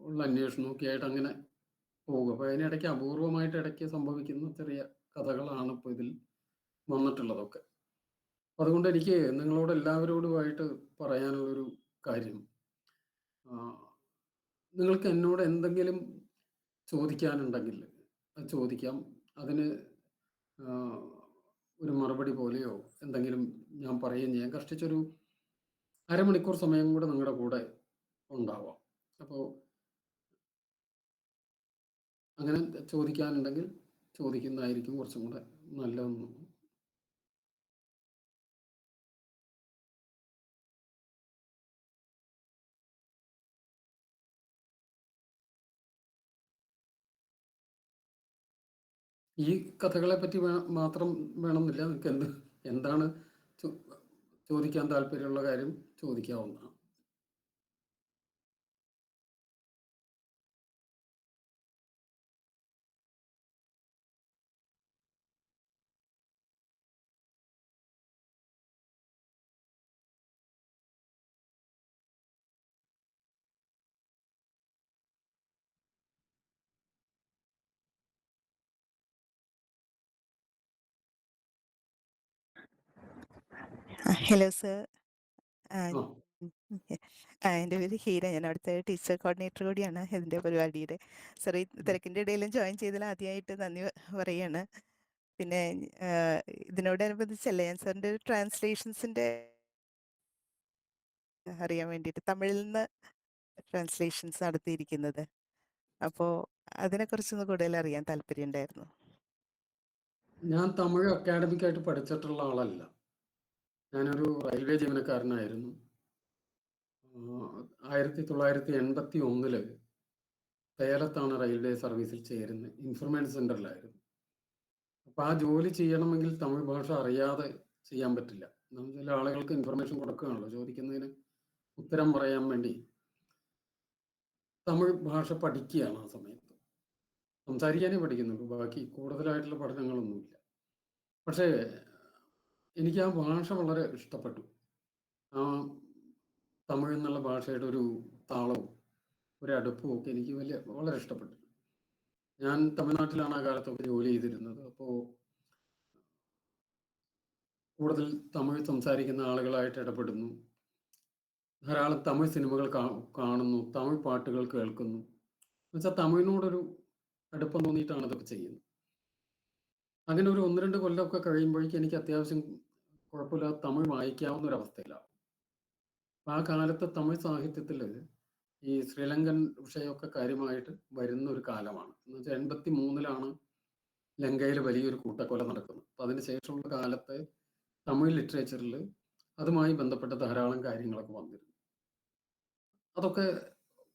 G: ഉള്ള അന്വേഷണവും ഒക്കെ ആയിട്ട് അങ്ങനെ പോകും. അപ്പോൾ അതിനിടയ്ക്ക് അപൂർവമായിട്ട് ഇടയ്ക്ക് സംഭവിക്കുന്ന ചെറിയ കഥകളാണ് ഇപ്പോൾ ഇതിൽ വന്നിട്ടുള്ളതൊക്കെ. അതുകൊണ്ട് എനിക്ക് നിങ്ങളോട് എല്ലാവരോടുമായിട്ട് പറയാനുള്ളൊരു കാര്യം, നിങ്ങൾക്ക് എന്നോട് എന്തെങ്കിലും ചോദിക്കാനുണ്ടെങ്കിൽ അത് ചോദിക്കാം. അതിന് ഒരു മറുപടി പോലെയോ എന്തെങ്കിലും ഞാൻ പറയുകയും ചെയ്യാം. കഷ്ടിച്ചൊരു അരമണിക്കൂർ സമയം കൂടെ നിങ്ങളുടെ കൂടെ ഉണ്ടാവാം. അപ്പോൾ അങ്ങനെ ചോദിക്കാനുണ്ടെങ്കിൽ ചോദിക്കുന്നതായിരിക്കും കുറച്ചും കൂടെ നല്ലതെന്ന്. ഈ കഥകളെ പറ്റി മാത്രം വേണമെന്നില്ല, നിങ്ങൾക്ക് എന്താണ് ചോദിക്കാൻ താല്പര്യമുള്ള കാര്യം ചോദിക്കാവുന്നതാണ്.
F: Hello sir.
G: ആ
F: എൻ്റെ പേര് ഹീര. ഞാൻ അവിടുത്തെ ടീച്ചർ കോർഡിനേറ്റർ കൂടിയാണ് ഇതിൻ്റെ പരിപാടിയുടെ. സർ, ഈ തിരക്കിൻ്റെ ഇടയിലും ജോയിൻ ചെയ്തതിൽ ആദ്യമായിട്ട് നന്ദി പറയാണ്. പിന്നെ ഇതിനോടനുബന്ധിച്ചല്ലേ ഞാൻ സാറിൻ്റെ ഒരു ട്രാൻസ്ലേഷൻസിൻ്റെ അറിയാൻ വേണ്ടിയിട്ട് തമിഴിൽ നിന്ന് ട്രാൻസ്ലേഷൻസ് നടത്തിയിരിക്കുന്നത്. അപ്പോൾ അതിനെക്കുറിച്ചൊന്ന് കൂടുതൽ അറിയാൻ താല്പര്യമുണ്ടായിരുന്നു.
G: ഞാൻ തമിഴ് അക്കാഡമിക്കായിട്ട് പഠിച്ചിട്ടുള്ള ആളല്ല. ഞാനൊരു റെയിൽവേ ജീവനക്കാരനായിരുന്നു. 1981 സേലത്താണ് റെയിൽവേ സർവീസിൽ ചേരുന്നത്. ഇൻഫർമേഷൻ സെന്ററിലായിരുന്നു. അപ്പം ആ ജോലി ചെയ്യണമെങ്കിൽ തമിഴ് ഭാഷ അറിയാതെ ചെയ്യാൻ പറ്റില്ല. നമ്മൾ ചില ആളുകൾക്ക് ഇൻഫർമേഷൻ കൊടുക്കുകയാണല്ലോ, ചോദിക്കുന്നതിന് ഉത്തരം പറയാൻ വേണ്ടി തമിഴ് ഭാഷ പഠിക്കുകയാണ് ആ സമയത്ത്. സംസാരിക്കാനേ പഠിക്കുന്നുള്ളൂ, ബാക്കി കൂടുതലായിട്ടുള്ള പഠനങ്ങളൊന്നുമില്ല. പക്ഷേ എനിക്ക് ആ ഭാഷ വളരെ ഇഷ്ടപ്പെട്ടു. ആ തമിഴ് എന്നുള്ള ഭാഷയുടെ ഒരു താളവും ഒരു അടുപ്പവും ഒക്കെ എനിക്ക് വളരെ ഇഷ്ടപ്പെട്ടു. ഞാൻ തമിഴ്നാട്ടിലാണ് ആ കാലത്തൊക്കെ ജോലി ചെയ്തിരുന്നത്. അപ്പോൾ കൂടുതൽ തമിഴ് സംസാരിക്കുന്ന ആളുകളായിട്ട് ഇടപെടുന്നു, ധാരാളം തമിഴ് സിനിമകൾ കാണുന്നു, തമിഴ് പാട്ടുകൾ കേൾക്കുന്നു. എന്നുവെച്ചാൽ തമിഴിനോടൊരു അടുപ്പം തോന്നിയിട്ടാണ് അതൊക്കെ ചെയ്യുന്നത്. അങ്ങനെ ഒരു 1-2 കൊല്ലമൊക്കെ കഴിയുമ്പോഴേക്കും എനിക്ക് അത്യാവശ്യം കുഴപ്പമില്ലാതെ തമിഴ് വായിക്കാവുന്ന ഒരു അവസ്ഥയിലാണ്. ആ കാലത്ത് തമിഴ് സാഹിത്യത്തിൽ ഈ ശ്രീലങ്കൻ വിഷയമൊക്കെ കാര്യമായിട്ട് വരുന്ന ഒരു കാലമാണ്. എന്ന് വെച്ചാൽ 83 ലങ്കയിൽ വലിയൊരു കൂട്ടക്കൊല നടക്കുന്നത്. അപ്പം അതിന് ശേഷമുള്ള കാലത്തെ തമിഴ് ലിറ്ററേച്ചറിൽ അതുമായി ബന്ധപ്പെട്ട ധാരാളം കാര്യങ്ങളൊക്കെ വന്നിരുന്നു. അതൊക്കെ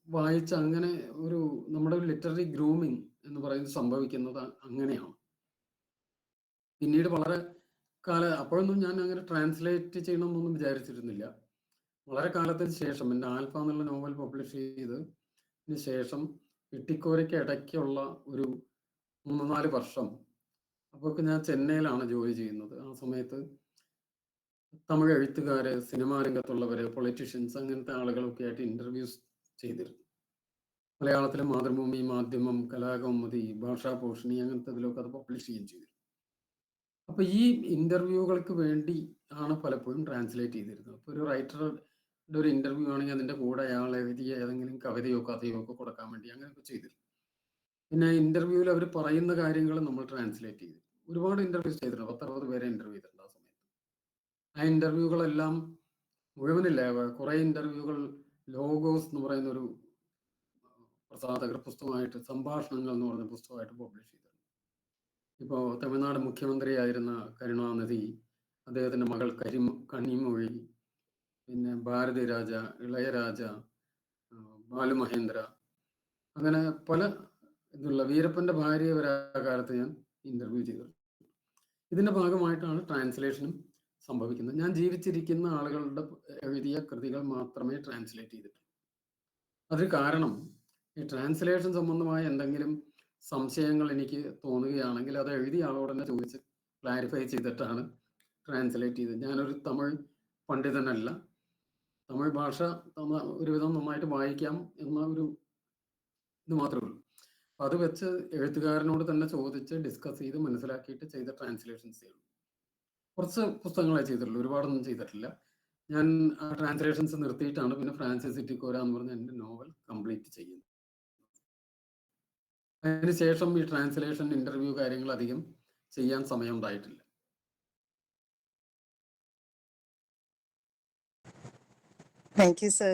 G: വായിച്ച് അങ്ങനെ ഒരു നമ്മുടെ ഒരു ലിറ്റററി ഗ്രൂമിങ് എന്ന് പറയുന്നത് സംഭവിക്കുന്നത് അങ്ങനെയാണ്. പിന്നീട് വളരെ അപ്പോഴൊന്നും ഞാൻ അങ്ങനെ ട്രാൻസ്ലേറ്റ് ചെയ്യണമെന്നൊന്നും വിചാരിച്ചിരുന്നില്ല. വളരെ കാലത്തിന് ശേഷം എൻ്റെ ആൽഫ എന്നുള്ള നോവൽ പബ്ലിഷ് ചെയ്തതിന് ശേഷം ഇട്ടിക്കോരയ്ക്ക് ഇടയ്ക്കുള്ള ഒരു 3-4 വർഷം അപ്പോൾ ഞാൻ ചെന്നൈയിലാണ് ജോലി ചെയ്യുന്നത്. ആ സമയത്ത് തമിഴ് എഴുത്തുകാര്, സിനിമാ രംഗത്തുള്ളവര്, പൊളിറ്റീഷ്യൻസ്, അങ്ങനത്തെ ആളുകളൊക്കെ ആയിട്ട് ഇന്റർവ്യൂസ് ചെയ്തിരുന്നു. മലയാളത്തിലെ മാതൃഭൂമി, മാധ്യമം, കലാകൗമുദി, ഭാഷാപോഷിണി, അങ്ങനത്തെ ഇതിലൊക്കെ അത് പബ്ലിഷ് ചെയ്യുകയും ചെയ്തിരുന്നു. അപ്പൊ ഈ ഇന്റർവ്യൂകൾക്ക് വേണ്ടി ആണ് പലപ്പോഴും ട്രാൻസ്ലേറ്റ് ചെയ്തിരുന്നത്. അപ്പൊ ഒരു റൈറ്ററുടെ ഒരു ഇന്റർവ്യൂ ആണെങ്കിൽ അതിന്റെ കൂടെ അയാൾ എഴുതിയ ഏതെങ്കിലും കവിതയോ കഥയോ ഒക്കെ കൊടുക്കാൻ വേണ്ടി അങ്ങനെയൊക്കെ ചെയ്തിരുന്നു. പിന്നെ ഇന്റർവ്യൂവിൽ അവർ പറയുന്ന കാര്യങ്ങൾ നമ്മൾ ട്രാൻസ്ലേറ്റ് ചെയ്തു. ഒരുപാട് ഇന്റർവ്യൂസ് ചെയ്തിട്ടുണ്ട്. 10-60 പേരെ ഇന്റർവ്യൂ ചെയ്തിട്ടുണ്ട് ആ സമയത്ത്. ആ ഇന്റർവ്യൂകളെല്ലാം മുഴുവനില്ല, കുറെ ഇന്റർവ്യൂകൾ ലോഗോസ് എന്ന് പറയുന്ന ഒരു പ്രസാധകർ പുസ്തകമായിട്ട്, സംഭാഷണങ്ങൾ എന്ന് പറഞ്ഞ പുസ്തകമായിട്ട് പബ്ലിഷ് ചെയ്തിട്ടുണ്ട്. ഇപ്പോൾ തമിഴ്നാട് മുഖ്യമന്ത്രിയായിരുന്ന കരുണാനിധി, അദ്ദേഹത്തിൻ്റെ മകൾ കനിമൊഴി, പിന്നെ ഭാരതി രാജ, ഇളയരാജ, ബാലുമഹേന്ദ്ര, അങ്ങനെ പല ഇതുള്ള വീരപ്പൻ്റെ ഭാര്യയെ വരെ ആ കാലത്ത് ഞാൻ ഇന്റർവ്യൂ ചെയ്തിട്ടുണ്ട്. ഇതിന്റെ ഭാഗമായിട്ടാണ് ട്രാൻസ്ലേഷനും സംഭവിക്കുന്നത്. ഞാൻ ജീവിച്ചിരിക്കുന്ന ആളുകളുടെ എഴുതിയ കൃതികൾ മാത്രമേ ട്രാൻസ്ലേറ്റ് ചെയ്തിട്ടുള്ളൂ. അതിന് കാരണം ഈ ട്രാൻസ്ലേഷൻ സംബന്ധമായ എന്തെങ്കിലും സംശയങ്ങൾ എനിക്ക് തോന്നുകയാണെങ്കിൽ അത് എഴുതിയ ആളോട് തന്നെ ചോദിച്ച് ക്ലാരിഫൈ ചെയ്തിട്ടാണ് ട്രാൻസ്ലേറ്റ് ചെയ്തത്. ഞാനൊരു തമിഴ് പണ്ഡിതനല്ല. തമിഴ് ഭാഷ ഒരുവിധം നന്നായിട്ട് വായിക്കാം എന്ന ഒരു ഇത് മാത്രമേ ഉള്ളൂ. അപ്പം അത് വെച്ച് എഴുത്തുകാരനോട് തന്നെ ചോദിച്ച് ഡിസ്കസ് ചെയ്ത് മനസ്സിലാക്കിയിട്ട് ചെയ്ത ട്രാൻസ്ലേഷൻസ് ചെയ്യുള്ളൂ. കുറച്ച് പുസ്തകങ്ങളെ ചെയ്തിട്ടുള്ളൂ, ഒരുപാടൊന്നും ചെയ്തിട്ടില്ല. ഞാൻ ആ ട്രാൻസ്ലേഷൻസ് നിർത്തിയിട്ടാണ് പിന്നെ ഫ്രാൻസിസ് ഇറ്റിക്കോര എന്ന് പറഞ്ഞ എൻ്റെ നോവൽ കംപ്ലീറ്റ് ചെയ്യുന്നത്. അതിനുശേഷം ഈ ട്രാൻസ്ലേഷൻ ഇന്റർവ്യൂ കാര്യങ്ങൾ അധികം ചെയ്യാൻ സമയം ഉണ്ടായിട്ടില്ല.
F: Thank you sir.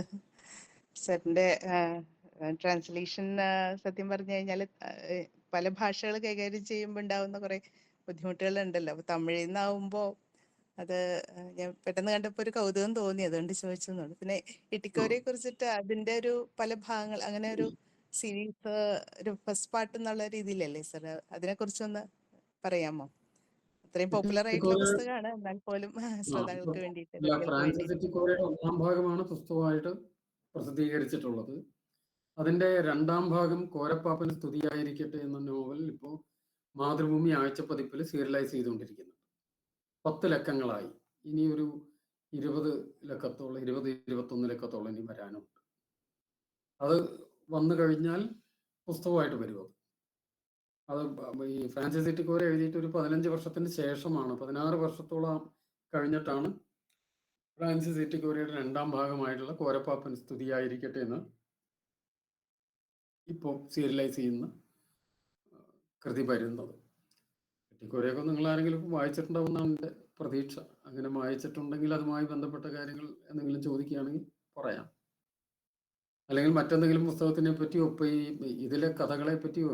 F: സാറിൻ്റെ ട്രാൻസ്ലേഷൻ സത്യം പറഞ്ഞു കഴിഞ്ഞാൽ പല ഭാഷകൾ കൈകാര്യം ചെയ്യുമ്പോൾ ഉണ്ടാവുന്ന കുറേ ബുദ്ധിമുട്ടുകളുണ്ടല്ലോ. അപ്പോൾ തമിഴിൽ നിന്നാവുമ്പോൾ അത് ഞാൻ പെട്ടെന്ന് കണ്ടപ്പോൾ ഒരു കൗതുകം തോന്നി, അതുകൊണ്ട് ചോദിച്ചെന്നുള്ളൂ. പിന്നെ ഇട്ടിക്കോരയെ കുറിച്ചിട്ട് അതിൻ്റെ ഒരു പല ഭാഗങ്ങൾ, അങ്ങനെ ഒരു സീരീസ്, ഒരു ഫസ്റ്റ് പാർട്ട് എന്നുള്ള രീതിയിലല്ലേ സർ? അതിനെക്കുറിച്ചൊന്ന് പറയാമോ? അത്രയും പോപ്പുലർ ആയിട്ടുള്ള പുസ്തകമാണ്, എന്നാൽ പോലും ശ്രോതാക്കൾക്ക് വേണ്ടിയിട്ട്,
G: ഫ്രാൻസിസ് ഇറ്റിക്കോരയുടെ 1-ാം ഭാഗമാണ് പുസ്തകമായിട്ട് പ്രസിദ്ധീകരിച്ചിട്ടുള്ളത്. അതിന്റെ 2-ാം ഭാഗം കോരപ്പാപ്പന് സ്തുതിയായിരിക്കട്ടെ എന്ന നോവൽ ഇപ്പോൾ മാതൃഭൂമി ആഴ്ചപ്പതിപ്പിൽ സീരിയലൈസ് ചെയ്തുകൊണ്ടിരിക്കുന്നുണ്ട്. 10 ലക്കങ്ങളായി. ഇനി ഒരു 20 ലക്കത്തോളം, 20-21 ലക്കത്തോളം ഇനി വരാനുണ്ട്. അത് വന്നു കഴിഞ്ഞാൽ പുസ്തകമായിട്ട് വരും. അത് ഈ ഫ്രാൻസിസ് ഇറ്റിക്കോര എഴുതിയിട്ട് ഒരു 15 വർഷത്തിന് ശേഷമാണ്, 16 വർഷത്തോളം കഴിഞ്ഞിട്ടാണ് ഫ്രാൻസിസ് എറ്റിക്കോരയുടെ രണ്ടാം ഭാഗമായിട്ടുള്ള കോരപ്പാപ്പൻ സ്തുതിയായിരിക്കട്ടെ എന്ന് ഇപ്പോൾ സീരിയലൈസ് ചെയ്യുന്ന കൃതി വരുന്നത്. എറ്റിക്കോരയൊക്കെ നിങ്ങൾ ആരെങ്കിലും ഇപ്പോൾ വായിച്ചിട്ടുണ്ടാവുമെന്നാണ് എൻ്റെ പ്രതീക്ഷ. അങ്ങനെ വായിച്ചിട്ടുണ്ടെങ്കിൽ അതുമായി ബന്ധപ്പെട്ട കാര്യങ്ങൾ എന്തെങ്കിലും ചോദിക്കുകയാണെങ്കിൽ പറയാം. അല്ലെങ്കിൽ മറ്റെന്തെങ്കിലും പുസ്തകത്തിനെ പറ്റിയോ ഇപ്പോൾ ഈ ഇതിലെ കഥകളെ പറ്റിയോ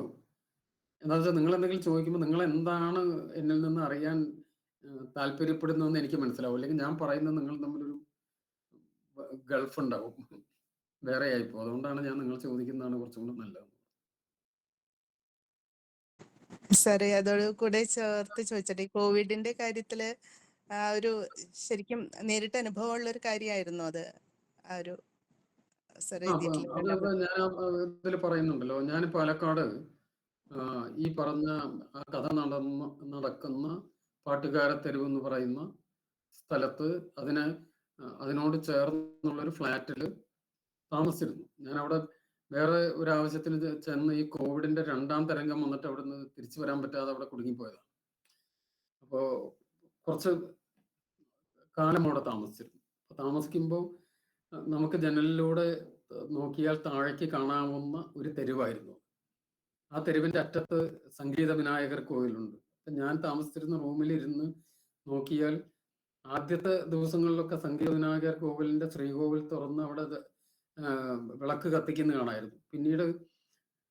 G: എന്താ വെച്ചാൽ നിങ്ങൾ എന്തെങ്കിലും ചോദിക്കുമ്പോൾ നിങ്ങൾ എന്താണ് എന്നിൽ നിന്ന് അറിയാൻ താല്പര്യപ്പെടുന്നതെന്ന് എനിക്ക് മനസ്സിലാവും. അല്ലെങ്കിൽ ഞാൻ പറയുന്നത് നിങ്ങൾ തമ്മിലൊരു ഗൾഫ് ഉണ്ടാവും, വേറെ ആയിപ്പോ. അതുകൊണ്ടാണ് ഞാൻ നിങ്ങൾ ചോദിക്കുന്നതാണ് കുറച്ചും കൂടെ നല്ലത്.
F: സാറേ, അതോട് കൂടെ ചേർത്ത് ചോദിച്ചട്ടെ, ഈ കോവിഡിന്റെ കാര്യത്തില് ഒരു ശരിക്കും നേരിട്ട് അനുഭവമുള്ള ഒരു കാര്യമായിരുന്നു അത്. ആ ഒരു സാറേ
G: അത് ഞാൻ ഇതിൽ പറയുന്നുണ്ടല്ലോ, ഞാൻ പാലക്കാട് ഈ പറഞ്ഞ ആ കഥ നടക്കുന്ന പാട്ടുകാരത്തെരുവ് എന്ന് പറയുന്ന സ്ഥലത്ത് അതിനോട് ചേർന്നുള്ളൊരു ഫ്ലാറ്റിൽ താമസിച്ചിരുന്നു. ഞാൻ അവിടെ വേറെ ഒരു ആവശ്യത്തിന് ചെന്ന് ഈ കോവിഡിന്റെ രണ്ടാം തരംഗം വന്നിട്ട് അവിടെ നിന്ന് തിരിച്ചു വരാൻ പറ്റാതെ അവിടെ കുടുങ്ങിപ്പോയതാണ്. അപ്പോൾ കുറച്ച് കാലം അവിടെ താമസിച്ചിരുന്നു. അപ്പോൾ താമസിക്കുമ്പോൾ നമുക്ക് ജനലിലൂടെ നോക്കിയാൽ താഴേക്ക് കാണാവുന്ന ഒരു തെരുവായിരുന്നു. ആ തെരുവിന്റെ അറ്റത്ത് സംഗീത വിനായകർ കോവിലുണ്ട്. ഞാൻ താമസിച്ചിരുന്ന റൂമിലിരുന്ന് നോക്കിയാൽ ആദ്യത്തെ ദിവസങ്ങളിലൊക്കെ സംഗീത വിനായകർ കോവിലിന്റെ ശ്രീകോവിൽ തുറന്ന് അവിടെ വിളക്ക് കത്തിക്കുന്ന കാണായിരുന്നു. പിന്നീട്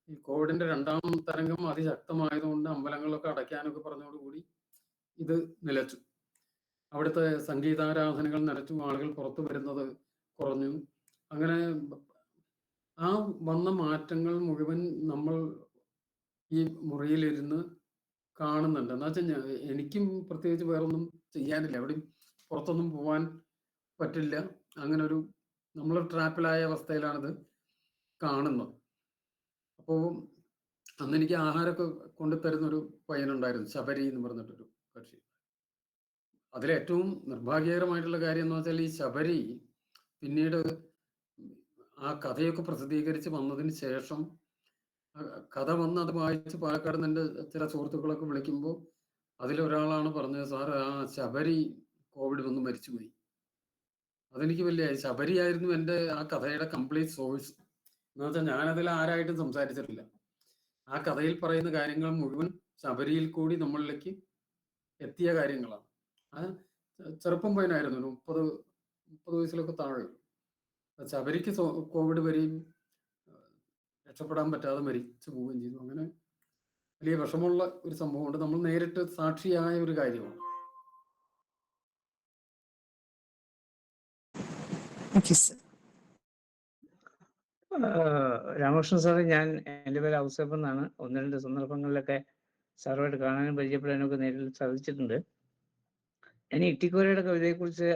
G: ഈ കോവിഡിന്റെ രണ്ടാം തരംഗം അതിശക്തമായതുകൊണ്ട് അമ്പലങ്ങളൊക്കെ അടയ്ക്കാനൊക്കെ പറഞ്ഞതോടുകൂടി ഇത് നിലച്ചു. അവിടുത്തെ സംഗീതാരാധനകൾ നിലച്ചു, ആളുകൾ പുറത്തു വരുന്നത് കുറഞ്ഞു. അങ്ങനെ ആ വന്ന മാറ്റങ്ങൾ മുഴുവൻ നമ്മൾ ഈ മുറിയിലിരുന്ന് കാണുന്നുണ്ട്. എന്താ വെച്ചാൽ എനിക്കും പ്രത്യേകിച്ച് വേറൊന്നും ചെയ്യാനില്ല, എവിടെയും പുറത്തൊന്നും പോകാൻ പറ്റില്ല. അങ്ങനെ ഒരു നമ്മൾ ട്രാപ്പിലായ അവസ്ഥയിലാണിത് കാണുന്നത്. അപ്പോൾ അന്ന് എനിക്ക് ആഹാരമൊക്കെ കൊണ്ടുതരുന്നൊരു പയ്യനുണ്ടായിരുന്നു, ശബരി എന്ന് പറഞ്ഞിട്ടൊരു കക്ഷി. അതിലേറ്റവും നിർഭാഗ്യകരമായിട്ടുള്ള കാര്യം എന്ന് വെച്ചാൽ ഈ ശബരി പിന്നീട് ആ കഥയൊക്കെ പ്രസിദ്ധീകരിച്ച് വന്നതിന് ശേഷം കഥ വന്ന് അത് വായിച്ച് പാലക്കാട് നിന്ന് എൻ്റെ ചില സുഹൃത്തുക്കളൊക്കെ വിളിക്കുമ്പോൾ അതിലൊരാളാണ് പറഞ്ഞത്, സാർ ആ ശബരി കോവിഡ് വന്ന് മരിച്ചുപോയി. അതെനിക്ക് വലിയ ശബരിയായിരുന്നു എൻ്റെ ആ കഥയുടെ കംപ്ലീറ്റ് സോഴ്സ്. എന്ന് വെച്ചാൽ ഞാനതിൽ ആരായിട്ടും സംസാരിച്ചിട്ടില്ല. ആ കഥയിൽ പറയുന്ന കാര്യങ്ങൾ മുഴുവൻ ശബരിയിൽ കൂടി നമ്മളിലേക്ക് എത്തിയ കാര്യങ്ങളാണ്. ആ ചെറുപ്പം പയ്യനായിരുന്നു, 30 വയസ്സിലൊക്കെ താഴെ. ശബരിക്ക് കോവിഡ് വരികയും രക്ഷപ്പെടാൻ പറ്റാതെ മരിച്ചു പോവുകയും ചെയ്തു. അങ്ങനെ വലിയ വിഷമമുള്ള ഒരു സംഭവമുണ്ട്, നമ്മൾ നേരിട്ട് സാക്ഷിയായ ഒരു കാര്യമാണ്.
H: രാമകൃഷ്ണൻ സാറ്, എൻ്റെ പേര് ഔസഫ് എന്നാണ്. 1-2 സന്ദർഭങ്ങളിലൊക്കെ സാറുമായിട്ട് കാണാനും പരിചയപ്പെടാനും ഒക്കെ നേരിൽ സാധിച്ചിട്ടുണ്ട്. ഇനി ഇട്ടിക്കോരയുടെ കവിതയെക്കുറിച്ച്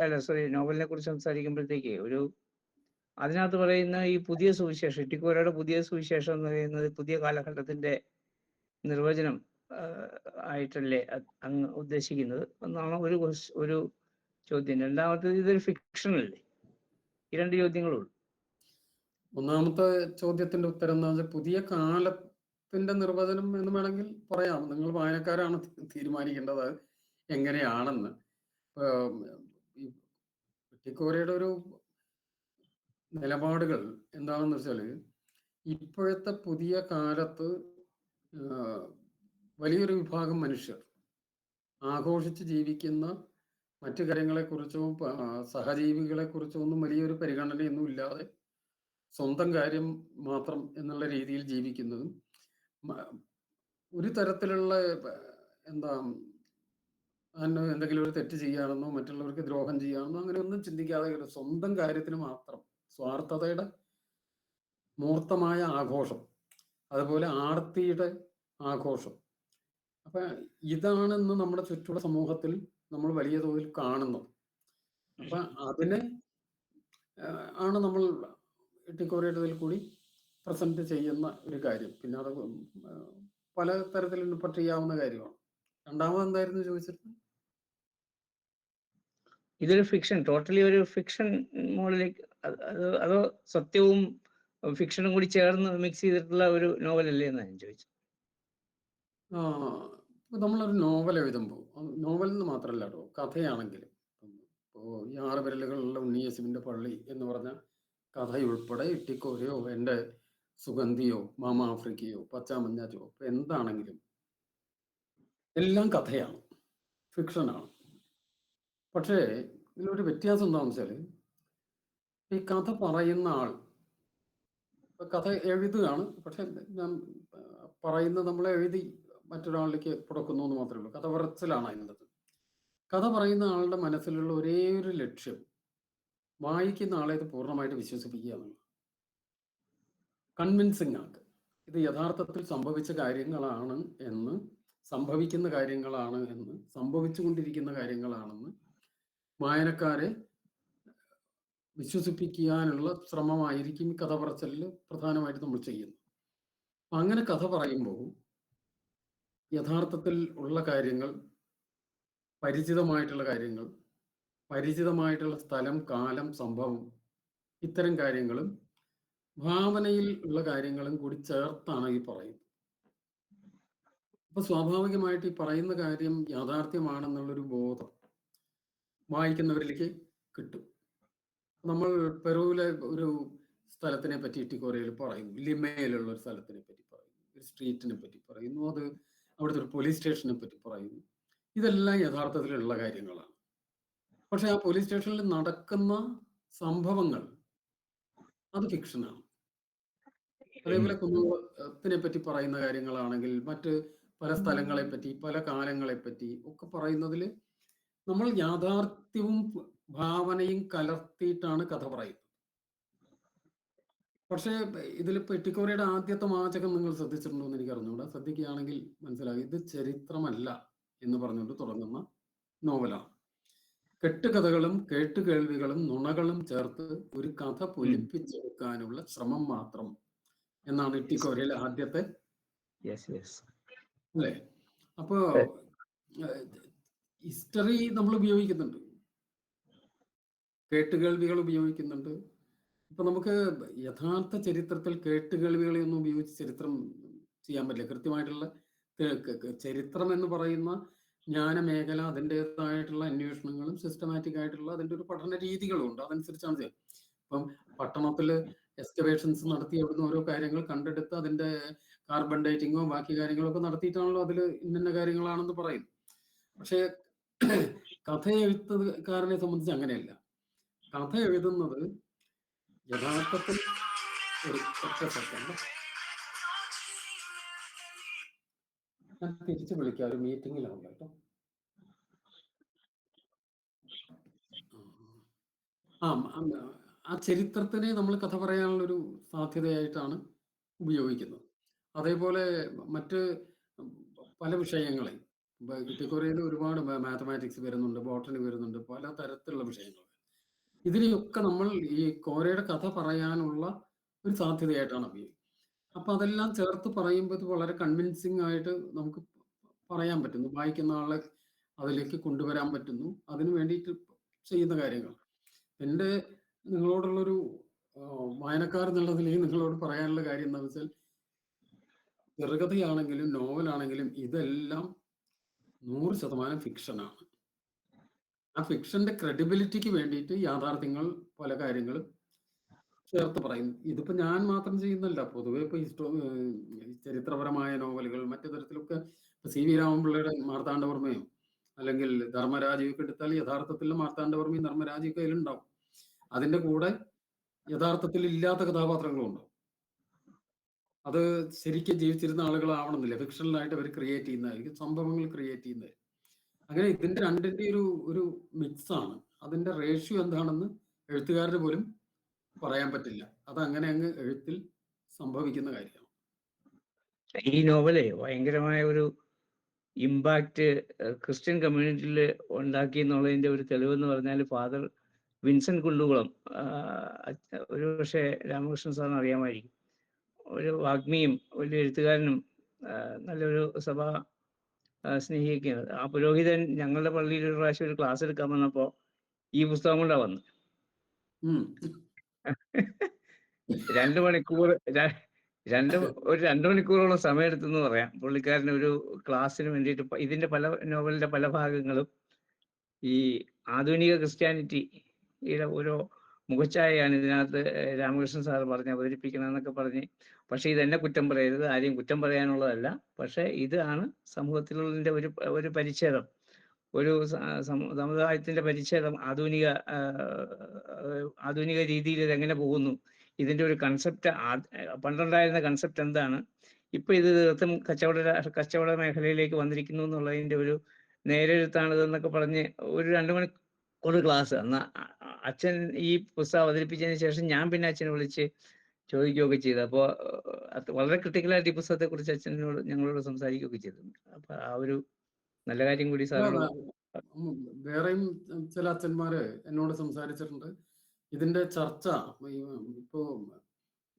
H: നോവലിനെ കുറിച്ച് സംസാരിക്കുമ്പോഴത്തേക്ക് അതിനകത്ത് പറയുന്ന ഈ പുതിയ സുവിശേഷം, ഇട്ടിക്കോരയുടെ പുതിയ സുവിശേഷം എന്ന് പറയുന്നത് പുതിയ കാലഘട്ടത്തിന്റെ നിർവചനം ആയിട്ടല്ലേ അങ്ങ് ഉദ്ദേശിക്കുന്നത് എന്നാണ് ഒരു ചോദ്യം. രണ്ടാമത്തേത്, ഇതൊരു ഫിക്ഷൻ അല്ലേ? ഈ 2 ചോദ്യങ്ങളുള്ളൂ.
G: ഒന്നാമത്തെ ചോദ്യത്തിന്റെ ഉത്തരം എന്താ വെച്ചാൽ പുതിയ കാലത്തിന്റെ നിർവചനം എന്ന് വേണമെങ്കിൽ പറയാം. നിങ്ങൾ വായനക്കാരാണ് തീരുമാനിക്കേണ്ടത് എങ്ങനെയാണെന്ന്. ഇട്ടിക്കോരയുടെ ഒരു നിലപാടുകൾ എന്താണെന്ന് വെച്ചാൽ, ഇപ്പോഴത്തെ പുതിയ കാലത്ത് വലിയൊരു വിഭാഗം മനുഷ്യർ ആഘോഷിച്ച് ജീവിക്കുന്ന മറ്റു കാര്യങ്ങളെക്കുറിച്ചോ സഹജീവികളെക്കുറിച്ചോ ഒന്നും വലിയൊരു പരിഗണനയൊന്നും ഇല്ലാതെ സ്വന്തം കാര്യം മാത്രം എന്നുള്ള രീതിയിൽ ജീവിക്കുന്നതും, ഒരു തരത്തിലുള്ള എന്തെങ്കിലും ഒരു തെറ്റ് ചെയ്യാണെന്നോ മറ്റുള്ളവർക്ക് ദ്രോഹം ചെയ്യാണെന്നോ അങ്ങനെ ഒന്നും ചിന്തിക്കാതെ സ്വന്തം കാര്യത്തിന് മാത്രം സ്വാർത്ഥതയുടെ മൂർത്തമായ ആഘോഷം, അതുപോലെ ആർത്തിയുടെ ആഘോഷം. അപ്പൊ ഇതാണെന്ന് നമ്മുടെ ചുറ്റുള്ള സമൂഹത്തിൽ നമ്മൾ വലിയ തോതിൽ കാണുന്നത്. അപ്പൊ അതിനെ ആണ് നമ്മൾ ഇട്ടിക്കോരയിൽ കൂടി പ്രസന്റ് ചെയ്യുന്ന ഒരു കാര്യം. പിന്നെ അത് പല തരത്തിൽ ഇൻപെർട്ട് ചെയ്യാവുന്ന കാര്യമാണ്. രണ്ടാമത് എന്തായിരുന്നു ചോദിച്ചിരുന്നത്?
H: ഇതൊരു ഫിക്ഷൻ, ടോട്ടലി ഒരു ഫിക്ഷൻ മോഡിലേക്ക്, അതോ സത്യവും ഫിക്ഷനും കൂടി ചേർന്ന് മിക്സ് ചെയ്തിട്ടുള്ള ഒരു നോവലല്ലേ എന്നാണ് ഞാൻ ചോദിച്ചത്.
G: നമ്മളൊരു നോവൽ എഴുതുമ്പോൾ, നോവൽ എന്ന് മാത്രമല്ല കേട്ടോ, കഥയാണെങ്കിലും ഈ 6 വിരലുകളുള്ള ഉണ്ണിയേശുവിൻ്റെ പള്ളി എന്ന് പറഞ്ഞ കഥയുൾപ്പെടെ ഇട്ടിക്കോരയോ എൻ്റെ സുഗന്ധിയോ മാമ ആഫ്രിക്കയോ പച്ചാമഞ്ഞ ചുവപ്പ് എന്താണെങ്കിലും എല്ലാം കഥയാണ്, ഫിക്ഷനാണ്. പക്ഷേ ഇതിലൊരു വ്യത്യാസം എന്താണെന്ന് വെച്ചാൽ ഈ കഥ പറയുന്ന ആൾ കഥ എഴുതുകയാണ്, പക്ഷെ ഞാൻ പറയുന്നത് നമ്മൾ എഴുതി മറ്റൊരാളിലേക്ക് കൊടുക്കുന്നു എന്ന് മാത്രമേ ഉള്ളൂ. കഥ പറച്ചിലാണ് അതിനകത്ത്. കഥ പറയുന്ന ആളുടെ മനസ്സിലുള്ള ഒരേ ഒരു ലക്ഷ്യം വായിക്കുന്ന ആളെ ഇത് പൂർണ്ണമായിട്ട് വിശ്വസിപ്പിക്കുക എന്നുള്ളത്, കൺവിൻസിങ് ആക്കുക. ഇത് യഥാർത്ഥത്തിൽ സംഭവിച്ച കാര്യങ്ങളാണ് എന്ന്, സംഭവിക്കുന്ന കാര്യങ്ങളാണ് എന്ന്, സംഭവിച്ചുകൊണ്ടിരിക്കുന്ന കാര്യങ്ങളാണെന്ന് വായനക്കാരെ വിശ്വസിപ്പിക്കാനുള്ള ശ്രമമായിരിക്കും കഥ പറച്ചിലിൽ പ്രധാനമായിട്ട് നമ്മൾ ചെയ്യുന്നത്. അങ്ങനെ കഥ പറയുമ്പോൾ യഥാർത്ഥത്തിൽ ഉള്ള കാര്യങ്ങൾ, പരിചിതമായിട്ടുള്ള കാര്യങ്ങൾ, പരിചിതമായിട്ടുള്ള സ്ഥലം, കാലം, സംഭവം, ഇത്തരം കാര്യങ്ങളും ഭാവനയിൽ ഉള്ള കാര്യങ്ങളും കൂടി ചേർത്താണ് ഈ പറയുന്നത്. അപ്പൊ സ്വാഭാവികമായിട്ട് ഈ പറയുന്ന കാര്യം യാഥാർത്ഥ്യമാണെന്നുള്ളൊരു ബോധം വായിക്കുന്നവരിലേക്ക് കിട്ടും. നമ്മൾ പെറുവിലെ ഒരു സ്ഥലത്തിനെ പറ്റി ഇട്ടിക്കോരയിൽ പറയുന്നു, ലിമയിലുള്ള ഒരു സ്ഥലത്തിനെ പറ്റി പറയുന്നു, ഒരു സ്ട്രീറ്റിനെ പറ്റി പറയുന്നു, അത് അവിടുത്തെ ഒരു പോലീസ് സ്റ്റേഷനെ പറ്റി പറയുന്നു. ഇതെല്ലാം യഥാർത്ഥത്തിലുള്ള കാര്യങ്ങളാണ്. പക്ഷെ ആ പോലീസ് സ്റ്റേഷനിൽ നടക്കുന്ന സംഭവങ്ങൾ അത് ഫിക്ഷനാണ്. അതേപോലെ കുന്നുകുളത്തിനെ പറ്റി പറയുന്ന കാര്യങ്ങളാണെങ്കിൽ മറ്റ് പല സ്ഥലങ്ങളെ പറ്റി, പല കാലങ്ങളെ പറ്റി ഒക്കെ പറയുന്നതിൽ നമ്മൾ യാഥാർത്ഥ്യവും ഭാവനയും കലർത്തിയിട്ടാണ് കഥ പറയുന്നത്. പക്ഷേ ഇതിലിപ്പോൾ ഇട്ടിക്കോരയുടെ ആദ്യത്തെ വാചകം നിങ്ങൾ ശ്രദ്ധിച്ചിട്ടുണ്ടോ എന്ന് എനിക്ക് അറിഞ്ഞുകൂടാ. ശ്രദ്ധിക്കുകയാണെങ്കിൽ മനസ്സിലാകും, ഇത് ചരിത്രമല്ല എന്ന് പറഞ്ഞുകൊണ്ട് തുടങ്ങുന്ന നോവലാണ്. കെട്ടുകഥകളും കേട്ടുകേൾവികളും നുണകളും ചേർത്ത് ഒരു കഥ പൊലിപ്പിച്ചെടുക്കാനുള്ള ശ്രമം മാത്രം എന്നാണ് ഇട്ടിക്കോരയിലെ ആദ്യത്തെ അല്ലേ. അപ്പോ ഹിസ്റ്ററി നമ്മൾ ഉപയോഗിക്കുന്നുണ്ട്, കേട്ടുകേൾവികൾ ഉപയോഗിക്കുന്നുണ്ട്. ഇപ്പൊ നമുക്ക് യഥാർത്ഥ ചരിത്രത്തിൽ കേട്ടുകേൾവികളെ ഒന്നും ഉപയോഗിച്ച് ചരിത്രം ചെയ്യാൻ പറ്റില്ല. കൃത്യമായിട്ടുള്ള ചരിത്രം എന്ന് പറയുന്ന ജ്ഞാനമേഖല, അതിൻ്റെതായിട്ടുള്ള അന്വേഷണങ്ങളും സിസ്റ്റമാറ്റിക് ആയിട്ടുള്ള അതിൻ്റെ ഒരു പഠന രീതികളും ഉണ്ട്. അതനുസരിച്ചാണ് ചെയ്യുക. ഇപ്പം പട്ടണത്തിൽ എക്സ്കവേഷൻസ് നടത്തി അവിടുന്ന് ഓരോ കാര്യങ്ങൾ കണ്ടെടുത്ത് അതിൻ്റെ കാർബൺ ഡേറ്റിങ്ങോ ബാക്കി കാര്യങ്ങളൊക്കെ നടത്തിയിട്ടാണല്ലോ അതിൽ ഇന്ന കാര്യങ്ങളാണെന്ന് പറയും. പക്ഷേ കഥ എഴുത്തുകാരനെ സംബന്ധിച്ച് അങ്ങനെയല്ല. കഥ എഴുതുന്നത് യഥാർത്ഥത്തിൽ ഒരു ഒറ്റ സെക്കൻഡ് ഞാൻ തിരിച്ചു വിളിക്കാം, ഒരു മീറ്റിങ്ങിലാണ് കേട്ടോ. ആ ചരിത്രത്തിനെ നമ്മൾ കഥ പറയാനുള്ളൊരു സാധ്യതയായിട്ടാണ് ഉപയോഗിക്കുന്നത്. അതേപോലെ മറ്റ് പല വിഷയങ്ങളെ ഇട്ടിക്കോരയിൽ ഒരുപാട് മാത്തമാറ്റിക്സ് വരുന്നുണ്ട്, ബോട്ടണി വരുന്നുണ്ട്, പല തരത്തിലുള്ള വിഷയങ്ങൾ. ഇതിനെയൊക്കെ നമ്മൾ ഈ കോരയുടെ കഥ പറയാനുള്ള ഒരു സാധ്യതയായിട്ടാണ് ഉപയോഗിക്കുന്നത്. അപ്പൊ അതെല്ലാം ചേർത്ത് പറയുമ്പോൾ ഇത് വളരെ കൺവിൻസിങ് ആയിട്ട് നമുക്ക് പറയാൻ പറ്റുന്നു, വായിക്കുന്ന ആളെ അതിലേക്ക് കൊണ്ടുവരാൻ പറ്റുന്നു. അതിനു വേണ്ടിയിട്ട് ചെയ്യുന്ന കാര്യങ്ങൾ. എൻ്റെ നിങ്ങളോടുള്ളൊരു വായനക്കാർ എന്നുള്ളതിലേക്ക് നിങ്ങളോട് പറയാനുള്ള കാര്യം എന്താണെന്ന് വെച്ചാൽ, ചെറുകഥയാണെങ്കിലും നോവലാണെങ്കിലും ഇതെല്ലാം 100% ഫിക്ഷനാണ്. ആ ഫിക്ഷന്റെ ക്രെഡിബിലിറ്റിക്ക് വേണ്ടിയിട്ട് യാഥാർത്ഥ്യങ്ങൾ പല കാര്യങ്ങളും ചേർത്ത് പറയുന്നു. ഇതിപ്പോ ഞാൻ മാത്രം ചെയ്യുന്നല്ല, പൊതുവെ ഇപ്പൊ ചരിത്രപരമായ നോവലുകൾ മറ്റു തരത്തിലൊക്കെ CV രാമൻപിള്ളയുടെ മാർത്താണ്ഡവർമ്മയും അല്ലെങ്കിൽ ധർമ്മരാജയൊക്കെ എടുത്താൽ യഥാർത്ഥത്തിൽ മാർത്താണ്ഡവർമ്മയും ധർമ്മരാജയൊക്കെ അതിലുണ്ടാവും. അതിന്റെ കൂടെ യഥാർത്ഥത്തിൽ ഇല്ലാത്ത കഥാപാത്രങ്ങളും ഉണ്ടാവും. അത് ശരിക്കും ജീവിച്ചിരുന്ന ആളുകളാവണമെന്നില്ല, ഫിക്ഷണലായിട്ട് അവർ ക്രിയേറ്റ് ചെയ്യുന്നതായിരിക്കും, സംഭവങ്ങൾ ക്രിയേറ്റ് ചെയ്യുന്നത്. അങ്ങനെ ഇതിന്റെ രണ്ടിന്റെ ഒരു മിക്സാണ്. അതിന്റെ റേഷ്യോ എന്താണെന്ന് എഴുത്തുകാരന് പോലും പറയാൻ പറ്റില്ല. അത് അങ്ങനെ അങ്ങ് എഴുത്തിൽ സംഭവിക്കുന്ന കാര്യമാണ്.
H: ഈ നോവല് ഭയങ്കരമായ ഒരു ഇമ്പാക്റ്റ് ക്രിസ്ത്യൻ കമ്മ്യൂണിറ്റിയിൽ ഉണ്ടാക്കി എന്നുള്ളതിന്റെ ഒരു തെളിവെന്ന് പറഞ്ഞാൽ ഫാദർ വിൻസെന്റ് കുണ്ടുകുളം, ഒരു പക്ഷേ രാമകൃഷ്ണൻ സാറിന് അറിയാമായിരിക്കും, ഒരു വാഗ്മിയും വലിയ എഴുത്തുകാരനും നല്ലൊരു സഭാ സ്നേഹിക്കുകയാണ്. ആ പുരോഹിതൻ ഞങ്ങളുടെ പള്ളിയിൽ ഒരു പ്രാവശ്യം ഒരു ക്ലാസ് എടുക്കാൻ വന്നപ്പോൾ ഈ പുസ്തകം കൊണ്ടാണ് വന്നത്. 2 മണിക്കൂർ ഒരു 2 മണിക്കൂറോളം സമയം എടുത്തെന്ന് പറയാം പുള്ളിക്കാരന് ഒരു ക്ലാസ്സിന് വേണ്ടിയിട്ട്. ഇതിന്റെ നോവലിന്റെ പല ഭാഗങ്ങളും ഈ ആധുനിക ക്രിസ്ത്യാനിറ്റിയുടെ ഓരോ മുഖച്ഛായയാണ് ഇതിനകത്ത് രാമകൃഷ്ണൻ സാർ പറഞ്ഞ് അവതരിപ്പിക്കണമെന്നൊക്കെ പറഞ്ഞ്. പക്ഷേ ഇതെന്നെ കുറ്റം പറയരുത്, ആരെയും കുറ്റം പറയാനുള്ളതല്ല. പക്ഷേ ഇതാണ് സമൂഹത്തിലുള്ളതിൻ്റെ ഒരു പരിച്ഛേദം, ഒരു സമുദായത്തിൻ്റെ പരിച്ഛേദം. ആധുനിക രീതിയിൽ ഇതെങ്ങനെ പോകുന്നു, ഇതിൻ്റെ ഒരു കൺസെപ്റ്റ്, പണ്ടുണ്ടായിരുന്ന കൺസെപ്റ്റ് എന്താണ്, ഇപ്പൊ ഇത് തീർത്തും കച്ചവട മേഖലയിലേക്ക് വന്നിരിക്കുന്നു എന്നുള്ളതിൻ്റെ ഒരു നേരെഴുത്താണിതെന്നൊക്കെ പറഞ്ഞ് ഒരു 2 മണിക്കൂർ ക്ലാസ്. എന്നാൽ അച്ഛൻ ഈ പുസ്തകം അവതരിപ്പിച്ചതിന് ശേഷം ഞാൻ പിന്നെ അച്ഛനെ വിളിച്ച് ചോദിക്കുകയൊക്കെ ചെയ്തു. അപ്പോൾ വളരെ ക്രിട്ടിക്കലായിട്ട് ഈ പുസ്തകത്തെക്കുറിച്ച് ഞങ്ങളോട് സംസാരിക്കുകയൊക്കെ ചെയ്തിട്ടുണ്ട്. അപ്പൊ ആ ഒരു നല്ല കാര്യം കൂടി സാറിനോട്.
G: വേറെയും ചില അച്ഛന്മാര് എന്നോട് സംസാരിച്ചിട്ടുണ്ട്. ഇതിന്റെ ചർച്ച ഇപ്പോ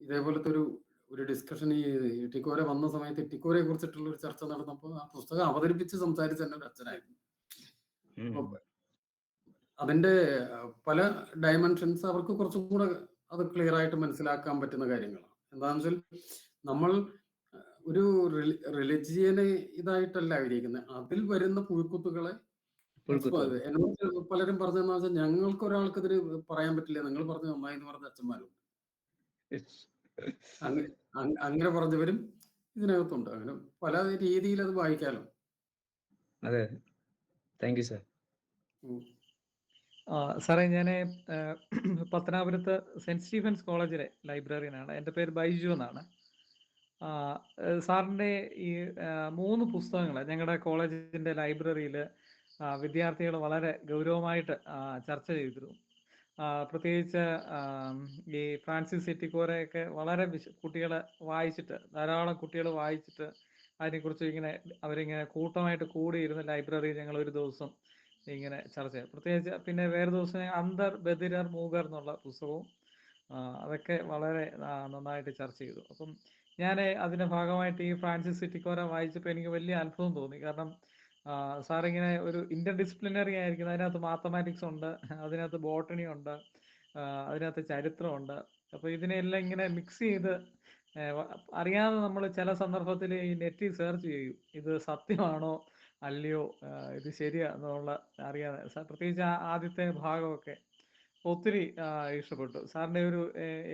G: ഇതേപോലത്തെ ഒരു ഡിസ്കഷൻ ഈ ഇട്ടിക്കോര വന്ന സമയത്ത് ഇട്ടിക്കോരയെ കുറിച്ചിട്ടുള്ള ഒരു ചർച്ച നടന്നപ്പോൾ ആ പുസ്തകം അവതരിപ്പിച്ച് സംസാരിച്ച തന്നെ ഒരു അച്ഛനായിരുന്നു. അതിന്റെ പല ഡയമെൻഷൻസ് അവർക്ക് കുറച്ചും കൂടെ അത് ക്ലിയർ ആയിട്ട് മനസ്സിലാക്കാൻ പറ്റുന്ന കാര്യങ്ങളാണ്. എന്താണെന്ന് വെച്ചാൽ നമ്മൾ ഒരു റിലിജിയനെ ഇതായിട്ടല്ല എഴുതിയിരിക്കുന്നത്, അതിൽ വരുന്ന പുഴുക്കുത്തുകളെ എന്നോട് പലരും പറഞ്ഞതെന്ന് വെച്ചാൽ ഞങ്ങൾക്ക് ഒരാൾക്ക് ഇതിന് പറയാൻ പറ്റില്ല, നിങ്ങൾ പറഞ്ഞ് നന്നായി എന്ന് പറഞ്ഞ അച്ഛന്മാരുണ്ട്. അങ്ങനെ പറഞ്ഞവരും ഇതിനകത്തുണ്ട്. അങ്ങനെ പല രീതിയിൽ അത് വായിക്കാലോ.
H: അതെ, താങ്ക് യു സാർ.
I: സാറേ, ഞാൻ പത്തനാപുരത്ത് സെൻറ്റ് സ്റ്റീഫൻസ് കോളേജിലെ ലൈബ്രറിയനാണ്. എൻ്റെ പേര് ബൈജു എന്നാണ്. സാറിൻ്റെ ഈ 3 പുസ്തകങ്ങൾ ഞങ്ങളുടെ കോളേജിൻ്റെ ലൈബ്രറിയിൽ വിദ്യാർത്ഥികൾ വളരെ ഗൗരവമായിട്ട് ചർച്ച ചെയ്തിരുന്നു. പ്രത്യേകിച്ച് ഈ ഫ്രാൻസിസ് എറ്റിക്കോരയൊക്കെ വളരെ കുട്ടികൾ വായിച്ചിട്ട്, ധാരാളം കുട്ടികൾ വായിച്ചിട്ട് അതിനെക്കുറിച്ച് അവരിങ്ങനെ കൂട്ടമായിട്ട് കൂടിയിരുന്ന ലൈബ്രറി ഞങ്ങൾ ഒരു ദിവസം ഇങ്ങനെ ചർച്ച ചെയ്യും. പ്രത്യേകിച്ച് പിന്നെ വേറെ ദിവസം അന്തർ ബദിരർ മൂകർ എന്നുള്ള പുസ്തകവും അതൊക്കെ വളരെ നന്നായിട്ട് ചർച്ച ചെയ്തു. അപ്പം ഞാൻ അതിൻ്റെ ഭാഗമായിട്ട് ഈ ഫ്രാൻസിസ് എറ്റിക്കോര വായിച്ചപ്പോൾ എനിക്ക് വലിയ അത്ഭുതം തോന്നി. കാരണം സാറിങ്ങനെ ഒരു ഇന്റർ ഡിസിപ്ലിനറി ആയിരിക്കുന്നത്. അതിനകത്ത് മാത്തമാറ്റിക്സ് ഉണ്ട്, അതിനകത്ത് ബോട്ടണി ഉണ്ട്, അതിനകത്ത് ചരിത്രമുണ്ട്. അപ്പോൾ ഇതിനെല്ലാം ഇങ്ങനെ മിക്സ് ചെയ്ത് അറിയാതെ നമ്മൾ ചില സന്ദർഭത്തിൽ ഈ നെറ്റിൽ സെർച്ച് ചെയ്യും, ഇത് സത്യമാണോ അല്ലയോ, ഇത് ശരിയാണെന്നുള്ള അറിയാതെ. പ്രത്യേകിച്ച് ആദ്യത്തെ ഭാഗമൊക്കെ ഒത്തിരി ഇഷ്ടപ്പെട്ടു. സാറിൻ്റെ ഒരു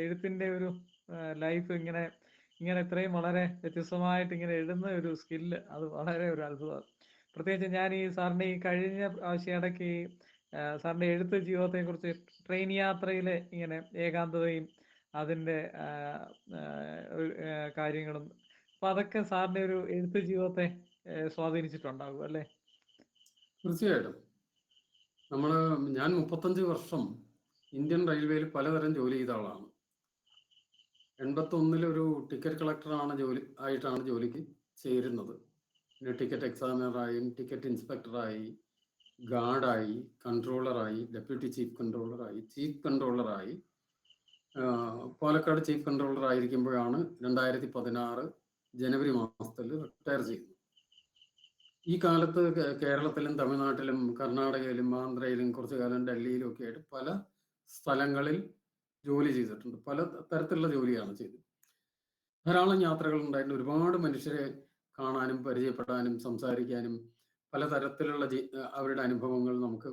I: എഴുത്തിൻ്റെ ഒരു ലൈഫ് ഇങ്ങനെ ഇത്രയും വളരെ വ്യത്യസ്തമായിട്ട് ഇങ്ങനെ എഴുതുന്ന ഒരു സ്കില്ല്, അത് വളരെ ഒരു അത്ഭുതമാണ്. പ്രത്യേകിച്ച് ഞാൻ ഈ സാറിൻ്റെ ഈ കഴിഞ്ഞ പ്രാവശ്യം ഇടയ്ക്ക് സാറിൻ്റെ എഴുത്ത് ജീവിതത്തെക്കുറിച്ച് ട്രെയിൻ യാത്രയിലെ ഇങ്ങനെ ഏകാന്തതയും അതിൻ്റെ കാര്യങ്ങളും, അപ്പം അതൊക്കെ സാറിൻ്റെ ഒരു എഴുത്ത് ജീവിതത്തെ സ്വാധീനിച്ചിട്ടുണ്ടാകും അല്ലേ?
G: തീർച്ചയായിട്ടും. ഞാൻ 35 വർഷം ഇന്ത്യൻ റെയിൽവേയിൽ പലതരം ജോലി ചെയ്ത ആളാണ്. 81 ഒരു ടിക്കറ്റ് കളക്ടറാണ് ആയിട്ടാണ് ജോലിക്ക് ചേരുന്നത്. പിന്നെ ടിക്കറ്റ് എക്സാമിനറായി, ടിക്കറ്റ് ഇൻസ്പെക്ടറായി, ഗാർഡായി, കൺട്രോളറായി, ഡെപ്യൂട്ടി ചീഫ് കൺട്രോളറായി. പാലക്കാട് ചീഫ് കൺട്രോളർ ആയിരിക്കുമ്പോഴാണ് 2016 ജനുവരി മാസത്തിൽ റിട്ടയർ ചെയ്യുന്നത്. ഈ കാലത്ത് കേരളത്തിലും തമിഴ്നാട്ടിലും കർണാടകയിലും ആന്ധ്രയിലും കുറച്ചു കാലം ഡൽഹിയിലും ഒക്കെ ആയിട്ട് പല സ്ഥലങ്ങളിൽ ജോലി ചെയ്തിട്ടുണ്ട്. പല തരത്തിലുള്ള ജോലിയാണ് ചെയ്തത്. ധാരാളം യാത്രകൾ ഉണ്ടായിട്ടുണ്ട്. ഒരുപാട് മനുഷ്യരെ കാണാനും പരിചയപ്പെടാനും സംസാരിക്കാനും പലതരത്തിലുള്ള അവരുടെ അനുഭവങ്ങൾ നമുക്ക്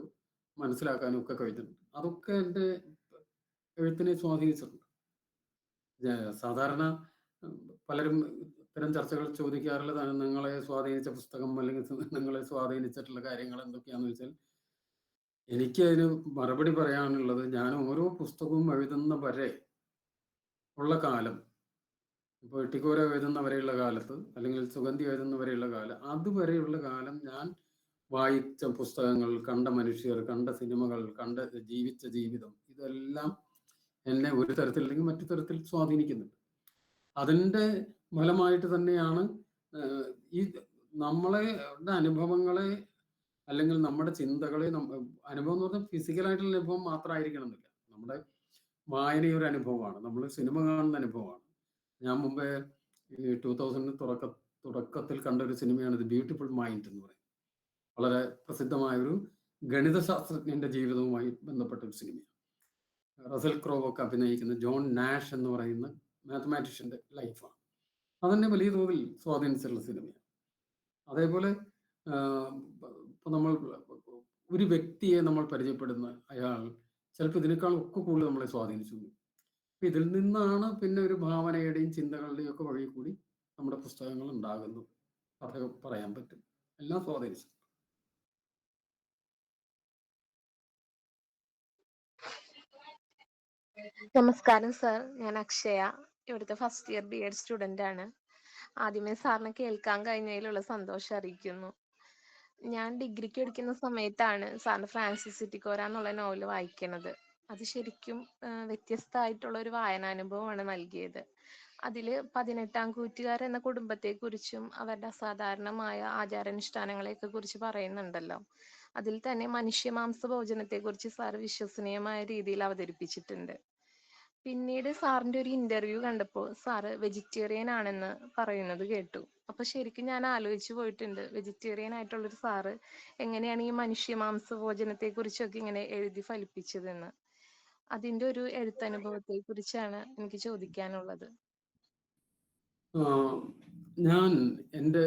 G: മനസ്സിലാക്കാനും ഒക്കെ കഴിഞ്ഞിട്ടുണ്ട്. അതൊക്കെ എൻ്റെ എഴുത്തിനെ സ്വാധീനിച്ചിട്ടുണ്ട്. സാധാരണ പലരും ഇത്തരം ചർച്ചകൾ ചോദിക്കാറുള്ളത് നിങ്ങളെ സ്വാധീനിച്ച പുസ്തകം അല്ലെങ്കിൽ നിങ്ങളെ സ്വാധീനിച്ചിട്ടുള്ള കാര്യങ്ങൾ എന്തൊക്കെയാണെന്ന് വെച്ചാൽ, എനിക്ക് അതിന് മറുപടി പറയാനുള്ളത്, ഞാൻ ഓരോ പുസ്തകവും എഴുതുന്ന വരെ ഉള്ള കാലം, ഇപ്പോൾ എട്ടിക്കോര എഴുതുന്ന വരെയുള്ള കാലത്ത് അല്ലെങ്കിൽ സുഗന്ധി എഴുതുന്ന വരെയുള്ള കാലം, അതുവരെയുള്ള കാലം ഞാൻ വായിച്ച പുസ്തകങ്ങൾ, കണ്ട മനുഷ്യർ, കണ്ട സിനിമകൾ, ജീവിച്ച ജീവിതം, ഇതെല്ലാം എന്നെ ഒരു തരത്തിൽ അല്ലെങ്കിൽ മറ്റു തരത്തിൽ സ്വാധീനിക്കുന്നുണ്ട്. അതിൻ്റെ ഫലമായിട്ട് തന്നെയാണ് ഈ നമ്മളുടെ അനുഭവങ്ങളെ അല്ലെങ്കിൽ നമ്മുടെ ചിന്തകളെ, അനുഭവം എന്ന് പറഞ്ഞാൽ ഫിസിക്കലായിട്ടുള്ള അനുഭവം മാത്രമായിരിക്കണമെന്നില്ല. നമ്മുടെ വായനയൊരു അനുഭവമാണ്, നമ്മൾ സിനിമ കാണുന്ന അനുഭവമാണ്. ഞാൻ മുമ്പേ ഈ 2000 തുടക്കത്തിൽ കണ്ട ഒരു സിനിമയാണ് ദി ബ്യൂട്ടിഫുൾ മൈൻഡ് എന്ന് പറയുന്നത്. വളരെ പ്രസിദ്ധമായൊരു ഗണിതശാസ്ത്രജ്ഞന്റെ ജീവിതവുമായി ബന്ധപ്പെട്ട ഒരു സിനിമയാണ്. റസൽ ക്രോവ് ഒക്കെ അഭിനയിക്കുന്ന ജോൺ നാഷ് എന്ന് പറയുന്ന മാത്തമാറ്റീഷ്യന്റെ ലൈഫാണ്. അതെന്നെ വലിയ തോതിൽ സ്വാധീനിച്ചിട്ടുള്ള സിനിമയാണ്. അതേപോലെ ഇപ്പൊ നമ്മൾ ഒരു വ്യക്തിയെ നമ്മൾ പരിചയപ്പെടുന്ന അയാൾ ചിലപ്പോൾ ഇതിനേക്കാൾ ഒക്കെ കൂടുതൽ നമ്മളെ സ്വാധീനിച്ചു. അപ്പം ഇതിൽ നിന്നാണ് പിന്നെ ഒരു ഭാവനയുടെയും ചിന്തകളുടെയും ഒക്കെ വഴി കൂടി നമ്മുടെ പുസ്തകങ്ങൾ ഉണ്ടാകുന്നത്. കഥ പറയാൻ പറ്റും, എല്ലാം സ്വാധീനിച്ചു.
J: നമസ്കാരം സർ, ഞാൻ അക്ഷയ, ഇവിടുത്തെ ഫസ്റ്റ് ഇയർ BEd സ്റ്റുഡന്റ് ആണ്. ആദ്യമേ സാറിനെ കേൾക്കാൻ കഴിഞ്ഞതിലുള്ള സന്തോഷം അറിയിക്കുന്നു. ഞാൻ ഡിഗ്രിക്ക് പഠിക്കുന്ന സമയത്താണ് സാറിന് ഫ്രാൻസിസ് ഇറ്റിക്കോര എന്നുള്ള നോവൽ വായിക്കുന്നത്. അത് ശരിക്കും വ്യത്യസ്തമായിട്ടുള്ള ഒരു വായനാനുഭവമാണ് നൽകിയത്. അതില് 18-ാം കൂറ്റുകാർ എന്ന കുടുംബത്തെക്കുറിച്ചും അവരുടെ അസാധാരണമായ ആചാരാനുഷ്ഠാനങ്ങളെയൊക്കെ കുറിച്ച് പറയുന്നുണ്ടല്ലോ. അതിൽ തന്നെ മനുഷ്യമാംസ ഭോജനത്തെക്കുറിച്ച് സാർ വിശ്വസനീയമായ രീതിയിൽ അവതരിപ്പിച്ചിട്ടുണ്ട്. പിന്നീട് സാറിന്റെ ഒരു ഇന്റർവ്യൂ കണ്ടപ്പോൾ സാറ് വെജിറ്റേറിയൻ ആണെന്ന് പറയുന്നത് കേട്ടു. അപ്പൊ ശരിക്കും ഞാൻ ആലോചിച്ചു പോയിട്ടുണ്ട്, വെജിറ്റേറിയൻ ആയിട്ടുള്ളൊരു സാറ് എങ്ങനെയാണ് ഈ മനുഷ്യമാംസ ഭോജനത്തെ കുറിച്ചൊക്കെ ഇങ്ങനെ എഴുതി ഫലിപ്പിച്ചതെന്ന്. അതിന്റെ ഒരു എഴുത്തനുഭവത്തെ കുറിച്ചാണ് എനിക്ക് ചോദിക്കാനുള്ളത്.
G: ഞാൻ എൻ്റെ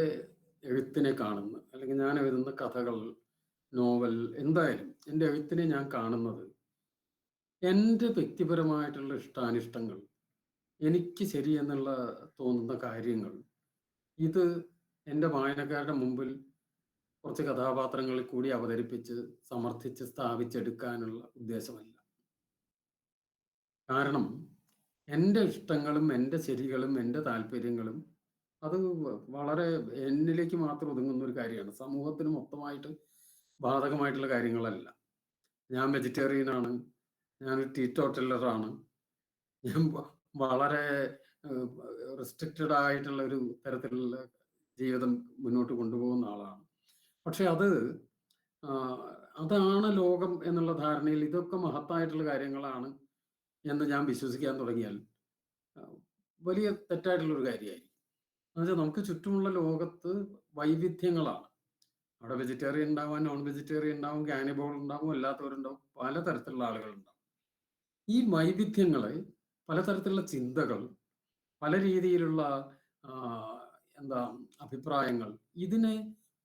G: എഴുത്തിനെ കാണുന്ന, അല്ലെങ്കിൽ ഞാൻ എഴുതുന്ന കഥകൾ, നോവൽ, എന്തായാലും എൻ്റെ എഴുത്തിനെ ഞാൻ കാണുന്നത് എൻ്റെ വ്യക്തിപരമായിട്ടുള്ള ഇഷ്ടാനിഷ്ടങ്ങൾ, എനിക്ക് ശരിയെന്നുള്ള തോന്നുന്ന കാര്യങ്ങൾ, ഇത് എൻ്റെ വായനക്കാരുടെ മുമ്പിൽ കുറച്ച് കഥാപാത്രങ്ങളിൽ കൂടി അവതരിപ്പിച്ച് സമർത്ഥിച്ച് സ്ഥാപിച്ചെടുക്കാനുള്ള ഉദ്ദേശമല്ല. കാരണം എൻ്റെ ഇഷ്ടങ്ങളും എൻ്റെ ശരികളും എൻ്റെ താല്പര്യങ്ങളും അത് വളരെ എന്നിലേക്ക് മാത്രം ഒതുങ്ങുന്ന ഒരു കാര്യമാണ്. സമൂഹത്തിന് മൊത്തമായിട്ട് ബാധകമായിട്ടുള്ള കാര്യങ്ങളല്ല. ഞാൻ വെജിറ്റേറിയനാണ്, ഞാൻ ടീറ്റോട്ടലറാണ്, ഞാൻ വളരെ റെസ്ട്രിക്റ്റഡ് ആയിട്ടുള്ള ഒരു തരത്തിലുള്ള ജീവിതം മുന്നോട്ട് കൊണ്ടുപോകുന്ന ആളാണ്. പക്ഷെ അതാണ് ലോകം എന്നുള്ള ധാരണയിൽ ഇതൊക്കെ മഹത്തായിട്ടുള്ള കാര്യങ്ങളാണ് എന്ന് ഞാൻ വിശ്വസിക്കാൻ തുടങ്ങിയാൽ വലിയ തെറ്റായിട്ടുള്ളൊരു കാര്യമായി. എന്നുവെച്ചാൽ നമുക്ക് ചുറ്റുമുള്ള ലോകത്ത് വൈവിധ്യങ്ങളാണ്. അവിടെ വെജിറ്റേറിയൻ ഉണ്ടാവാം, നോൺ വെജിറ്റേറിയൻ ഉണ്ടാവും, കാനിബോൾ ഉണ്ടാവും, അല്ലാത്തവരുണ്ടാവും, പലതരത്തിലുള്ള ആളുകളുണ്ടാവും. ഈ വൈവിധ്യങ്ങളെ, പലതരത്തിലുള്ള ചിന്തകൾ, പല രീതിയിലുള്ള അഭിപ്രായങ്ങൾ, ഇതിനെ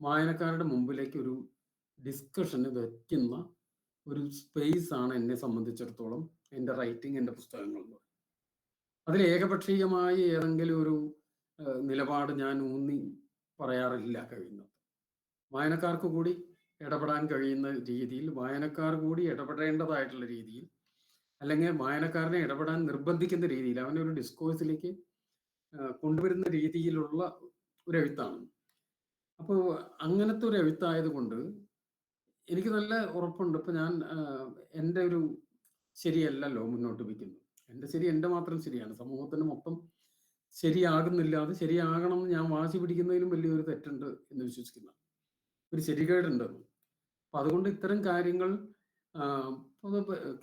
G: വായനക്കാരുടെ മുമ്പിലേക്ക് ഒരു ഡിസ്കഷന് വയ്ക്കുന്ന ഒരു സ്പേസ് ആണ് എന്നെ സംബന്ധിച്ചിടത്തോളം എൻ്റെ റൈറ്റിംഗ്, എൻ്റെ പുസ്തകങ്ങൾ. അതിൽ ഏകപക്ഷീയമായി ഏതെങ്കിലും ഒരു നിലപാട് ഞാൻ ഊന്നി പറയാറില്ല. കഴിയുന്നത് വായനക്കാർക്ക് കൂടി ഇടപെടാൻ കഴിയുന്ന രീതിയിൽ, വായനക്കാർ കൂടി ഇടപെടേണ്ടതായിട്ടുള്ള രീതിയിൽ, അല്ലെങ്കിൽ വായനക്കാരനെ ഇടപെടാൻ നിർബന്ധിക്കുന്ന രീതിയിൽ, അവനെ ഒരു ഡിസ്കോഴ്സിലേക്ക് കൊണ്ടുവരുന്ന രീതിയിലുള്ള ഒരു എഴുത്താണ്. അപ്പോൾ അങ്ങനത്തെ ഒരു എഴുത്തായതുകൊണ്ട് എനിക്ക് നല്ല ഉറപ്പുണ്ട്. ഇപ്പം ഞാൻ എൻ്റെ ഒരു ശരിയല്ലല്ലോ മുന്നോട്ട് വയ്ക്കുന്നത്. എൻ്റെ ശരി എൻ്റെ മാത്രം ശരിയാണ്, സമൂഹത്തിന് മൊത്തം ശരിയാകുന്നില്ല. അത് ശരിയാകണം എന്ന് ഞാൻ വാശി പിടിക്കുന്നതിലും വലിയൊരു തെറ്റുണ്ട് എന്ന് വിശ്വസിക്കുന്ന ഒരു ശരികേടുണ്ട്. അപ്പം അതുകൊണ്ട് ഇത്തരം കാര്യങ്ങൾ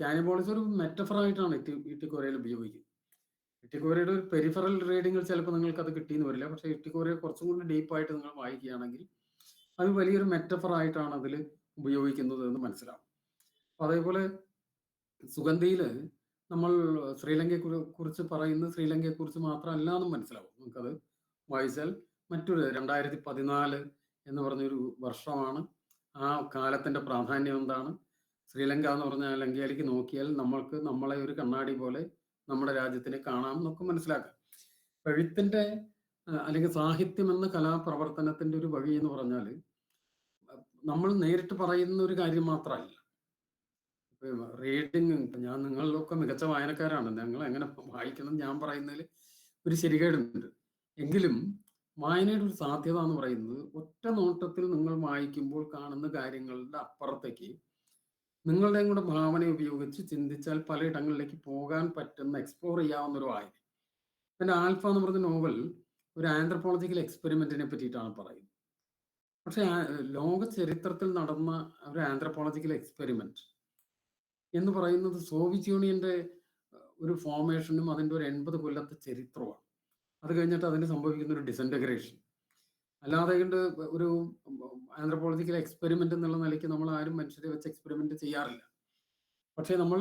G: കാനിബോളിസം ഒരു മെറ്റഫറായിട്ടാണ് ഇട്ടിക്കോരയിൽ ഉപയോഗിക്കുന്നത്. ഇട്ടിക്കോരയുടെ ഒരു പെരിഫറൽ റീഡിങ്ങൾ ചിലപ്പോൾ നിങ്ങൾക്ക് അത് കിട്ടിയെന്ന് വരില്ല. പക്ഷേ ഇട്ടിക്കോരയെ കുറച്ചും കൂടി ഡീപ്പായിട്ട് നിങ്ങൾ വായിക്കുകയാണെങ്കിൽ അത് വലിയൊരു മെറ്റഫറായിട്ടാണ് അതിൽ ഉപയോഗിക്കുന്നത് എന്ന് മനസ്സിലാവും. അപ്പം അതേപോലെ സുഗന്ധിയിൽ നമ്മൾ ശ്രീലങ്കയെ കുറിച്ച് പറയുന്നത് ശ്രീലങ്കയെക്കുറിച്ച് മാത്രമല്ല എന്നും മനസ്സിലാവും. നമുക്കത് വായിച്ചാൽ മറ്റൊരു 2014 എന്ന് പറഞ്ഞൊരു വർഷമാണ്. ആ കാലത്തിൻ്റെ പ്രാധാന്യം എന്താണ്, ശ്രീലങ്ക എന്ന് പറഞ്ഞാൽ ലങ്കയിലേക്ക് നോക്കിയാൽ നമ്മൾക്ക് നമ്മളെ ഒരു കണ്ണാടി പോലെ നമ്മുടെ രാജ്യത്തിനെ കാണാം എന്നൊക്കെ മനസ്സിലാക്കാം. എഴുത്തിൻ്റെ അല്ലെങ്കിൽ സാഹിത്യം എന്ന കലാപ്രവർത്തനത്തിൻ്റെ ഒരു വഴി എന്ന് പറഞ്ഞാൽ നമ്മൾ നേരിട്ട് പറയുന്ന ഒരു കാര്യം മാത്രമല്ല. റീഡിങ്, ഞാൻ നിങ്ങളിലൊക്കെ മികച്ച വായനക്കാരാണ്, ഞങ്ങൾ എങ്ങനെ വായിക്കണം ഞാൻ പറയുന്നതിൽ ഒരു ശരികേടുണ്ട്. എങ്കിലും വായനയുടെ ഒരു സാധ്യത എന്ന് പറയുന്നത് ഒറ്റ നോട്ടത്തിൽ നിങ്ങൾ വായിക്കുമ്പോൾ കാണുന്ന കാര്യങ്ങളുടെ അപ്പുറത്തേക്ക് നിങ്ങളുടെയും കൂടെ ഭാവന ഉപയോഗിച്ച് ചിന്തിച്ചാൽ പലയിടങ്ങളിലേക്ക് പോകാൻ പറ്റുന്ന, എക്സ്പ്ലോർ ചെയ്യാവുന്ന ഒരു വായന. പിന്നെ ആൽഫ എന്ന് പറഞ്ഞ നോവൽ ഒരു ആന്ത്രപ്പോളജിക്കൽ എക്സ്പെരിമെന്റിനെ പറ്റിയിട്ടാണ് പറയുന്നത്. പക്ഷെ ലോക ചരിത്രത്തിൽ നടന്ന ഒരു ആന്ത്രപ്പോളജിക്കൽ എക്സ്പെരിമെന്റ് എന്ന് പറയുന്നത് സോവിയറ്റ് യൂണിയന്റെ ഒരു ഫോർമേഷനും അതിൻ്റെ ഒരു 80 കൊല്ലത്തെ ചരിത്രമാണ്. അത് കഴിഞ്ഞിട്ട് അതിന് സംഭവിക്കുന്ന ഒരു ഡിസൻറ്റഗ്രേഷൻ. അല്ലാതെ കണ്ട് ഒരു ആന്ത്രപ്പോളജിക്കൽ എക്സ്പെരിമെന്റ് എന്നുള്ള നിലയ്ക്ക് നമ്മൾ ആരും മനുഷ്യരെ വെച്ച് എക്സ്പെരിമെന്റ് ചെയ്യാറില്ല. പക്ഷേ നമ്മൾ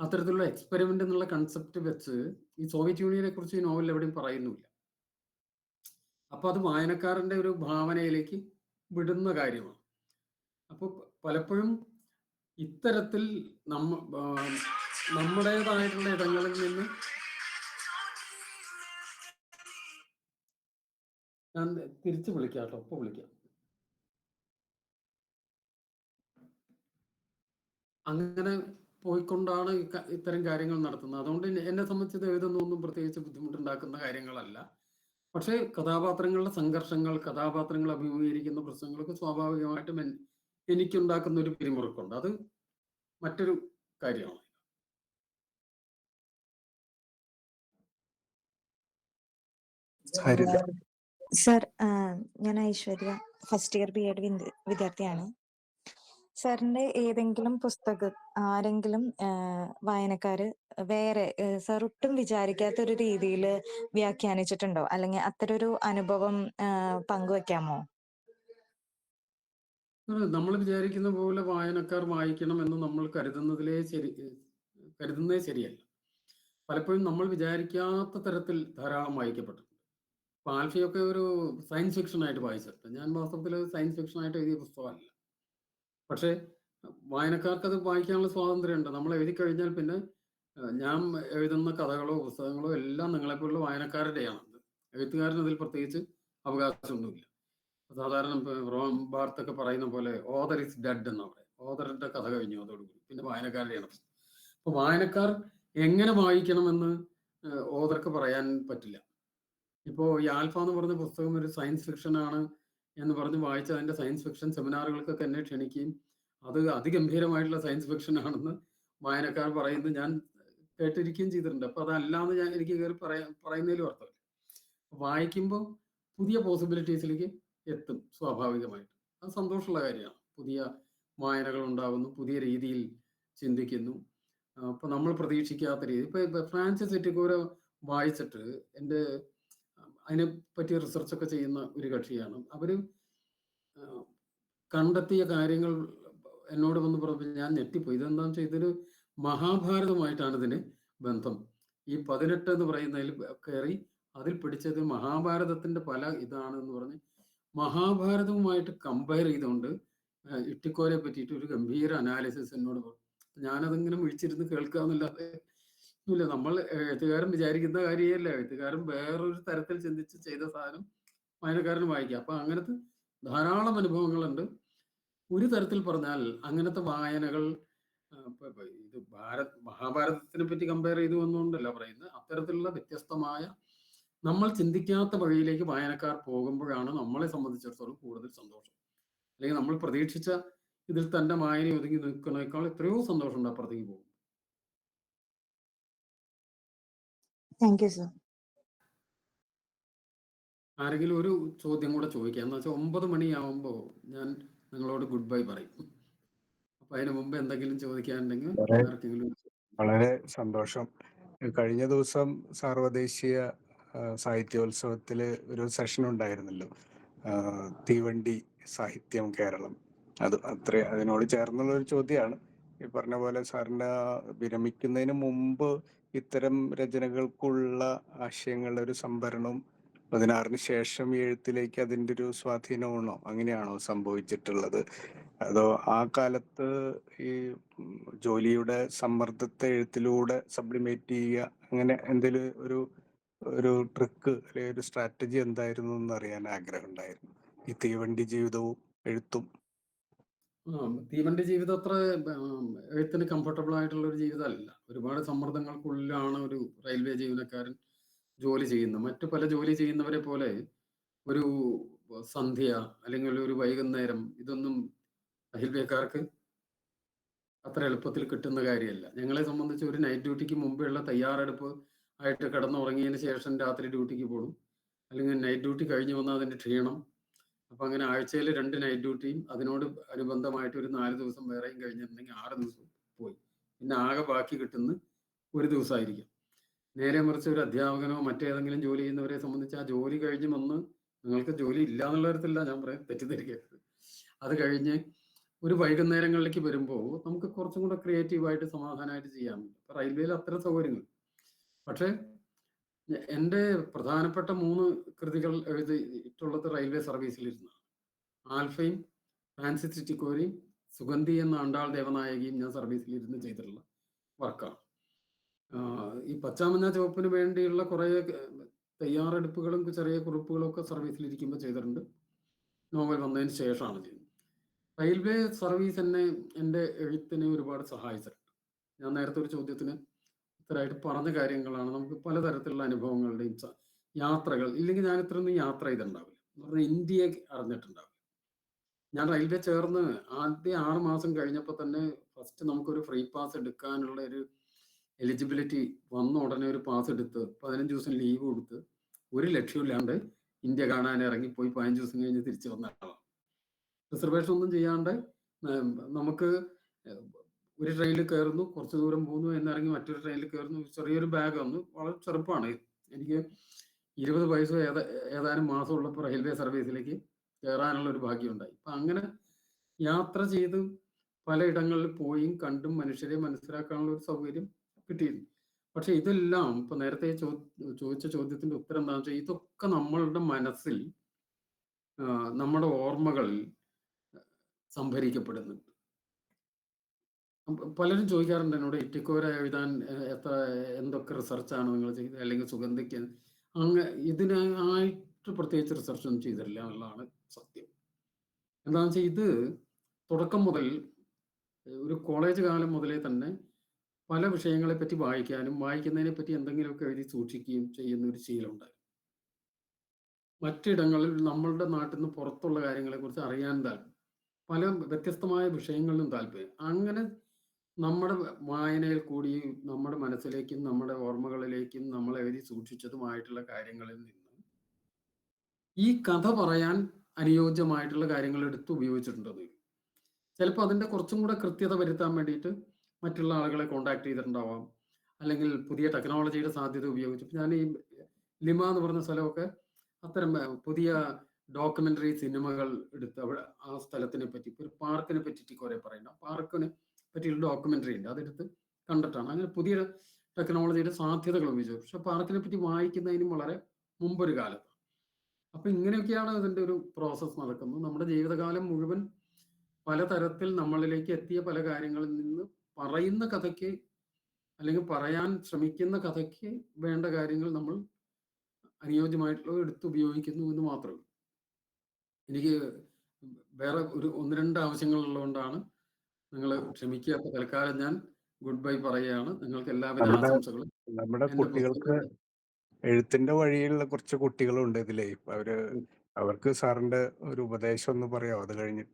G: അത്തരത്തിലുള്ള എക്സ്പെരിമെന്റ് എന്നുള്ള കൺസെപ്റ്റ് വെച്ച് ഈ സോവിയറ്റ് യൂണിയനെ കുറിച്ച് ഈ നോവലിൽ എവിടെയും പറയുന്നില്ല. അപ്പോൾ അത് വായനക്കാരൻ്റെ ഒരു ഭാവനയിലേക്ക് വിടുന്ന കാര്യമാണ്. അപ്പോൾ പലപ്പോഴും ഇത്തരത്തിൽ നമ്മുടേതായിട്ടുള്ള ഇടങ്ങളിൽ നിന്ന് ഞാൻ തിരിച്ചു വിളിക്കാം കേട്ടോ, ഒപ്പം വിളിക്കാം. അങ്ങനെ പോയിക്കൊണ്ടാണ് ഇത്തരം കാര്യങ്ങൾ നടത്തുന്നത്. അതുകൊണ്ട് എന്നെ സംബന്ധിച്ച് എഴുതുന്നൊന്നും പ്രത്യേകിച്ച് ബുദ്ധിമുട്ടുണ്ടാക്കുന്ന കാര്യങ്ങളല്ല. പക്ഷേ കഥാപാത്രങ്ങളുടെ സംഘർഷങ്ങൾ, കഥാപാത്രങ്ങൾ അഭിമുഖീകരിക്കുന്ന പ്രശ്നങ്ങളൊക്കെ സ്വാഭാവികമായിട്ടും എനിക്കുണ്ടാക്കുന്ന ഒരു പിരിമുറുക്കുണ്ട്. അത് മറ്റൊരു കാര്യമാണ്.
K: സർ, ഞാൻ ഐശ്വര്യ, ഫസ്റ്റ് ഇയർ BEd വിദ്യാർത്ഥിയാണ്. സാറിന്റെ ഏതെങ്കിലും പുസ്തകം ആരെങ്കിലും വായനക്കാര് വേറെ സാർ ഒട്ടും വിചാരിക്കാത്ത ഒരു രീതിയിൽ വ്യാഖ്യാനിച്ചിട്ടുണ്ടോ? അല്ലെങ്കിൽ അത്തരൊരു അനുഭവം പങ്കുവെക്കാമോ?
G: നമ്മൾ വിചാരിക്കുന്ന പോലെ വായനക്കാർ വായിക്കണം എന്ന് നമ്മൾ കരുതുന്നതേ ശരിയല്ല. പലപ്പോഴും നമ്മൾ വിചാരിക്കാത്ത തരത്തിൽ ധാരാളം വായിക്കപ്പെട്ടിട്ടുണ്ട്. ഇപ്പൊ ആൽഫിയൊക്കെ ഒരു സയൻസ് ഫിക്ഷൻ ആയിട്ട് വായിച്ചിട്ടുണ്ട്. ഞാൻ വാസ്തവത്തിൽ സയൻസ് ഫിക്ഷൻ ആയിട്ട് എഴുതിയ പുസ്തകമല്ല. പക്ഷേ വായനക്കാർക്ക് അത് വായിക്കാനുള്ള സ്വാതന്ത്ര്യമുണ്ട്. നമ്മൾ എഴുതി കഴിഞ്ഞാൽ പിന്നെ ഞാൻ എഴുതുന്ന കഥകളോ പുസ്തകങ്ങളോ എല്ലാം നിങ്ങളെപ്പോലുള്ള വായനക്കാരുടെയാണ്. എഴുത്തുകാരന് അതിൽ പ്രത്യേകിച്ച് അവകാശമൊന്നുമില്ല. സാധാരണ റോം ബാർത്തൊക്കെ പറയുന്ന പോലെ ഓതർ ഇസ് ഡെഡ് എന്ന് പറയും. ഓതറിന്റെ കഥ കഴിഞ്ഞു, അതോടുകൂടി പിന്നെ വായനക്കാരുടെയാണ് പ്രശ്നം. അപ്പൊ വായനക്കാർ എങ്ങനെ വായിക്കണമെന്ന് ഓതർക്ക് പറയാൻ പറ്റില്ല. ഇപ്പോൾ ഈ ആൽഫ എന്ന് പറഞ്ഞ പുസ്തകം ഒരു സയൻസ് ഫിക്ഷൻ ആണ് എന്ന് പറഞ്ഞ് വായിച്ച അതിന്റെ സയൻസ് ഫിക്ഷൻ സെമിനാറുകൾക്കൊക്കെ എന്നെ ക്ഷണിക്കുകയും അത് അതിഗംഭീരമായിട്ടുള്ള സയൻസ് ഫിക്ഷൻ ആണെന്ന് വായനക്കാർ പറയുന്നത് ഞാൻ കേട്ടിരിക്കുകയും ചെയ്തിട്ടുണ്ട്. അപ്പൊ അതല്ലാന്ന് എനിക്ക് കയറി പറയുന്നതിലും അർത്ഥമില്ല. വായിക്കുമ്പോൾ പുതിയ പോസിബിലിറ്റീസിലേക്ക് എത്തും സ്വാഭാവികമായിട്ട്. അത് സന്തോഷമുള്ള കാര്യമാണ്. പുതിയ വായനകൾ ഉണ്ടാകുന്നു, പുതിയ രീതിയിൽ ചിന്തിക്കുന്നു. അപ്പൊ നമ്മൾ പ്രതീക്ഷിക്കാത്ത രീതി. ഇപ്പൊ ഫ്രാൻസിസ് എറ്റിക്കൂര വായിച്ചിട്ട് എൻ്റെ അതിനെ പറ്റി റിസർച്ചൊക്കെ ചെയ്യുന്ന ഒരു കക്ഷിയാണ്. അവര് കണ്ടെത്തിയ കാര്യങ്ങൾ എന്നോട് വന്ന് പറഞ്ഞപ്പോൾ ഞാൻ ഞെട്ടിപ്പോയി. ഇതെന്താണെന്ന് വെച്ചാൽ ഇതൊരു മഹാഭാരതമായിട്ടാണ് ഇതിന് ബന്ധം. ഈ 18 എന്ന് പറയുന്നതിൽ കയറി അതിൽ പിടിച്ചത് മഹാഭാരതത്തിന്റെ പല ഇതാണെന്ന് പറഞ്ഞ് മഹാഭാരതവുമായിട്ട് കമ്പയർ ചെയ്തുകൊണ്ട് ഇട്ടിക്കോരെ പറ്റിയിട്ട് ഒരു ഗംഭീര അനാലിസിസ് എന്നോട് പറഞ്ഞു. ഞാനതിങ്ങനെ വിളിച്ചിരുന്ന് കേൾക്കാന്നല്ലാതെ ഇല്ല. നമ്മൾ എഴുത്തുകാരൻ വിചാരിക്കുന്ന കാര്യമല്ല. എഴുത്തുകാരൻ വേറൊരു തരത്തിൽ ചിന്തിച്ച് ചെയ്ത സാധനം വായനക്കാരന് വായിക്കാം. അപ്പൊ അങ്ങനത്തെ ധാരാളം അനുഭവങ്ങളുണ്ട്. ഒരു തരത്തിൽ പറഞ്ഞാൽ അങ്ങനത്തെ വായനകൾ ഇത് മഹാഭാരതത്തിനെ പറ്റി കമ്പയർ ചെയ്തു എന്നുകൊണ്ടല്ല പറയുന്നത്. അത്തരത്തിലുള്ള വ്യത്യസ്തമായ നമ്മൾ ചിന്തിക്കാത്ത വഴിയിലേക്ക് വായനക്കാർ പോകുമ്പോഴാണ് നമ്മളെ സംബന്ധിച്ചിടത്തോളം കൂടുതൽ സന്തോഷം. അല്ലെങ്കിൽ നമ്മൾ പ്രതീക്ഷിച്ച ഇതിൽ തന്നെ വായന ഒതുങ്ങി നിൽക്കുന്നേക്കാൾ എത്രയോ സന്തോഷമുണ്ട് അപ്പുറത്തേക്ക് പോകും.
K: Thank you sir.
G: ആരെങ്കിലും ഒരു ചോദ്യം കൂടെ ചോദിക്കാം. എന്ന് വെച്ചാൽ 9 മണിയാവുമ്പോൾ ഞാൻ നിങ്ങളോട് ഗുഡ് ബൈ പറയും. അപ്പൊ അതിന് മുമ്പ് എന്തെങ്കിലും ചോദിക്കാനുണ്ടെങ്കിൽ ആർക്കെങ്കിലും.
E: വളരെ സന്തോഷം. കഴിഞ്ഞ ദിവസം സാർവദേശീയ സാഹിത്യോത്സവത്തിൽ ഒരു സെഷൻ ഉണ്ടായിരുന്നല്ലോ, തീവണ്ടി സാഹിത്യം കേരളം. അതിനോട് ചേർന്നുള്ള ഒരു ചോദ്യമാണ്. ഈ പറഞ്ഞ പോലെ സാറിൻ്റെ വിരമിക്കുന്നതിന് മുമ്പ് ഇത്തരം രചനകൾക്കുള്ള ആശയങ്ങളുടെ ഒരു സംഭരണവും 16-ന് ശേഷം ഈ എഴുത്തിലേക്ക് അതിൻ്റെ ഒരു സ്വാധീനമാണോ, അങ്ങനെയാണോ സംഭവിച്ചിട്ടുള്ളത്? അതോ ആ കാലത്ത് ഈ ജോലിയുടെ സമ്മർദ്ദത്തെ എഴുത്തിലൂടെ സബ്ലിമേറ്റ് ചെയ്യുക, അങ്ങനെ എന്തെങ്കിലും ഒരു ട്രിക്ക് അല്ലെങ്കിൽ ഒരു സ്ട്രാറ്റജി എന്തായിരുന്നു എന്ന് അറിയാൻ ആഗ്രഹം ഉണ്ടായിരുന്നു. ഈ തീവണ്ടി ജീവിതവും എഴുത്തും.
G: തീവണ്ടി ജീവിതം അത്ര എഴുത്തിന് കംഫർട്ടബിൾ ആയിട്ടുള്ള ഒരു ജീവിതമല്ല. ഒരുപാട് സമ്മർദ്ദങ്ങൾക്കുള്ളിലാണ് ഒരു റെയിൽവേ ജീവനക്കാരൻ ജോലി ചെയ്യുന്നത്. മറ്റു പല ജോലി ചെയ്യുന്നവരെ പോലെ ഒരു സന്ധ്യ അല്ലെങ്കിൽ ഒരു വൈകുന്നേരം ഇതൊന്നും റെയിൽവേക്കാർക്ക് അത്ര എളുപ്പത്തിൽ കിട്ടുന്ന കാര്യമല്ല. ഞങ്ങളെ സംബന്ധിച്ച് ഒരു നൈറ്റ് ഡ്യൂട്ടിക്ക് മുമ്പെയുള്ള തയ്യാറെടുപ്പ് ആയിട്ട് കിടന്നുറങ്ങിയതിന് ശേഷം രാത്രി ഡ്യൂട്ടിക്ക് പോകും. അല്ലെങ്കിൽ നൈറ്റ് ഡ്യൂട്ടി കഴിഞ്ഞ് വന്നാൽ അതിൻ്റെ ക്ഷീണം. അപ്പം അങ്ങനെ ആഴ്ചയിൽ 2 നൈറ്റ് ഡ്യൂട്ടിയും അതിനോട് അനുബന്ധമായിട്ട് ഒരു 4 ദിവസം വേറെയും കഴിഞ്ഞിട്ടുണ്ടെങ്കിൽ 6 ദിവസം പോയി. പിന്നെ ആകെ ബാക്കി കിട്ടുന്ന ഒരു ദിവസമായിരിക്കും. നേരെ മറിച്ച് ഒരു അധ്യാപകനോ മറ്റേതെങ്കിലും ജോലി ചെയ്യുന്നവരെ സംബന്ധിച്ച് ആ ജോലി കഴിഞ്ഞ് വന്ന്, നിങ്ങൾക്ക് ജോലി ഇല്ല എന്നുള്ള തരത്തില്ല ഞാൻ പറയാം, തെറ്റിദ്ധരിക്കരുത്, അത് കഴിഞ്ഞ് ഒരു വൈകുന്നേരങ്ങളിലേക്ക് വരുമ്പോൾ നമുക്ക് കുറച്ചും കൂടെ ക്രിയേറ്റീവായിട്ട് സമാധാനമായിട്ട് ചെയ്യാൻ പറ്റും. ഇപ്പം റെയിൽവേയിൽ അത്തരം സൗകര്യങ്ങൾ. പക്ഷേ എൻ്റെ പ്രധാനപ്പെട്ട 3 കൃതികൾ എഴുതിയിട്ടുള്ളത് റെയിൽവേ സർവീസിലിരുന്നാണ്. ആൽഫയും ഫ്രാൻസിസ് ചിറ്റിക്കോരെയും സുഗന്ധി എന്ന ആണ്ടാൾ ദേവനായകിയും ഞാൻ സർവീസിലിരുന്ന് ചെയ്തിട്ടുള്ള വർക്കാണ്. ഈ പച്ചാമഞ്ഞ ചുവപ്പിന് വേണ്ടിയുള്ള കുറേ തയ്യാറെടുപ്പുകളും ചെറിയ കുറിപ്പുകളും ഒക്കെ സർവീസിലിരിക്കുമ്പോൾ ചെയ്തിട്ടുണ്ട്. നോവൽ വന്നതിന് ശേഷമാണ് ചെയ്യുന്നത്. റെയിൽവേ സർവീസ് എന്നെ എൻ്റെ എഴുത്തിനെ ഒരുപാട് സഹായിച്ചിട്ടുണ്ട്. ഞാൻ നേരത്തെ ഒരു ചോദ്യത്തിന് ഉത്തരമായിട്ട് പറഞ്ഞ കാര്യങ്ങളാണ്. നമുക്ക് പലതരത്തിലുള്ള അനുഭവങ്ങളുടെയും യാത്രകൾ ഇല്ലെങ്കിൽ ഞാൻ ഇത്രയൊന്നും യാത്ര ചെയ്തിട്ടുണ്ടാവില്ല എന്ന് പറഞ്ഞാൽ ഇന്ത്യയെ അറിഞ്ഞിട്ടുണ്ടാവില്ല. ഞാൻ റെയിൽവേ ചേർന്ന് ആദ്യ 6 മാസം കഴിഞ്ഞപ്പോൾ തന്നെ ഫസ്റ്റ് നമുക്കൊരു ഫ്രീ പാസ് എടുക്കാനുള്ള ഒരു എലിജിബിലിറ്റി വന്ന ഉടനെ ഒരു പാസ് എടുത്ത് 15 ദിവസം ലീവ് കൊടുത്ത് ഒരു ലക്ഷ്യമില്ലാണ്ട് ഇന്ത്യ കാണാൻ ഇറങ്ങിപ്പോയി 15 ദിവസം കഴിഞ്ഞ് തിരിച്ചു വന്ന ആളാണ്. റിസർവേഷൻ ഒന്നും ചെയ്യാണ്ട് നമുക്ക് ഒരു ട്രെയിനിൽ കയറുന്നു, കുറച്ച് ദൂരം പോകുന്നു, എന്നിറങ്ങി മറ്റൊരു ട്രെയിനിൽ കയറുന്നു. ചെറിയൊരു ബാഗ് വന്നു, വളരെ ചെറുപ്പമാണ്. എനിക്ക് 20 വയസ്സ് ഏതാനും മാസം ഉള്ളപ്പോൾ റെയിൽവേ സർവീസിലേക്ക് കയറാനുള്ള ഒരു ഭാഗ്യം ഉണ്ടായി. അപ്പം അങ്ങനെ യാത്ര ചെയ്ത് പലയിടങ്ങളിൽ പോയും കണ്ടും മനുഷ്യരെ മനസ്സിലാക്കാനുള്ള ഒരു സൗകര്യം കിട്ടിയിരുന്നു. പക്ഷെ ഇതെല്ലാം ഇപ്പൊ നേരത്തെ ചോദിച്ച ചോദ്യത്തിന്റെ ഉത്തരം എന്താണെന്ന് വെച്ചാൽ ഇതൊക്കെ നമ്മളുടെ മനസ്സിൽ നമ്മുടെ ഓർമ്മകളിൽ സംഭരിക്കപ്പെടുന്നുണ്ട്. പലരും ചോദിക്കാറുണ്ട് എന്നോട്, ഇറ്റിക്കോര എഴുതാൻ എന്തൊക്കെ റിസർച്ചാണ് നിങ്ങൾ ചെയ്തത്, അല്ലെങ്കിൽ സുഗന്ധിക്ക് ഇതിനായിട്ട് പ്രത്യേകിച്ച് റിസർച്ച് ഒന്നും ചെയ്തിട്ടില്ല എന്നുള്ളതാണ് സത്യം. എന്താണെന്ന് വെച്ചാൽ ഇത് തുടക്കം മുതൽ ഒരു കോളേജ് കാലം മുതലേ തന്നെ പല വിഷയങ്ങളെ പറ്റി വായിക്കാനും വായിക്കുന്നതിനെ പറ്റി എന്തെങ്കിലുമൊക്കെ എഴുതി സൂക്ഷിക്കുകയും ചെയ്യുന്ന ഒരു ശീലമുണ്ടായി. മറ്റിടങ്ങളിൽ നമ്മളുടെ നാട്ടിൽ നിന്ന് പുറത്തുള്ള കാര്യങ്ങളെക്കുറിച്ച് അറിയാൻ താല്പര്യം, പല വ്യത്യസ്തമായ വിഷയങ്ങളിലും താല്പര്യം. അങ്ങനെ നമ്മുടെ വായനയിൽ കൂടി നമ്മുടെ മനസ്സിലേക്കും നമ്മുടെ ഓർമ്മകളിലേക്കും നമ്മൾ എഴുതി സൂക്ഷിച്ചതുമായിട്ടുള്ള കാര്യങ്ങളിൽ നിന്ന് ഈ കഥ പറയാൻ അനുയോജ്യമായിട്ടുള്ള കാര്യങ്ങൾ എടുത്ത് ഉപയോഗിച്ചിട്ടുണ്ടെന്ന്. ചിലപ്പോൾ അതിൻ്റെ കുറച്ചും കൂടെ കൃത്യത വരുത്താൻ വേണ്ടിയിട്ട് മറ്റുള്ള ആളുകളെ കോണ്ടാക്ട് ചെയ്തിട്ടുണ്ടാവാം, അല്ലെങ്കിൽ പുതിയ ടെക്നോളജിയുടെ സാധ്യത ഉപയോഗിച്ച്. ഞാൻ ഈ ലിമ എന്ന് പറഞ്ഞ സ്ഥലമൊക്കെ അത്തരം പുതിയ ഡോക്യുമെൻ്ററി സിനിമകൾ എടുത്ത് അവിടെ ആ സ്ഥലത്തിനെ പറ്റി, ഒരു പാർക്കിനെ പറ്റിയിട്ട് കുറേ പറയുന്നുണ്ട്. ആ പാർക്കിനെ പറ്റിയുള്ള ഡോക്യുമെൻ്ററി ഉണ്ട്, അതെടുത്ത് കണ്ടിട്ടാണ്. അങ്ങനെ പുതിയ ടെക്നോളജിയുടെ സാധ്യതകൾ ഉപയോഗിച്ചത്. പക്ഷെ പാർക്കിനെ പറ്റി വായിക്കുന്നതിനും വളരെ മുമ്പൊരു കാലത്ത്. അപ്പം ഇങ്ങനെയൊക്കെയാണ് അതിൻ്റെ ഒരു പ്രോസസ്സ് നടക്കുന്നത്. നമ്മുടെ ജീവിതകാലം മുഴുവൻ പലതരത്തിൽ നമ്മളിലേക്ക് എത്തിയ പല കാര്യങ്ങളിൽ നിന്ന് പറയുന്ന കഥയ്ക്ക് അല്ലെങ്കിൽ പറയാൻ ശ്രമിക്കുന്ന കഥയ്ക്ക് വേണ്ട കാര്യങ്ങൾ നമ്മൾ അനുയോജ്യമായിട്ടുള്ള എടുത്ത് ഉപയോഗിക്കുന്നു എന്ന് മാത്രമേ. എനിക്ക് വേറെ ഒരു 1-2 ആവശ്യങ്ങളുള്ളതുകൊണ്ടാണ്, നിങ്ങൾ ക്ഷമിക്കുക. അപ്പോൾ തൽക്കാലം ഞാൻ ഗുഡ് ബൈ പറയുകയാണ്. നിങ്ങൾക്ക് എല്ലാവിധ ആശംസകളും.
E: നമ്മുടെ കുട്ടികൾക്ക് എഴുത്തിന്റെ വഴിയിലുള്ള കുറച്ച് കുട്ടികളുണ്ട് ഇതിലേ. അവർക്ക് സാറിന്റെ ഒരു ഉപദേശം ഒന്ന് പറയാമോ അത് കഴിഞ്ഞിട്ട്?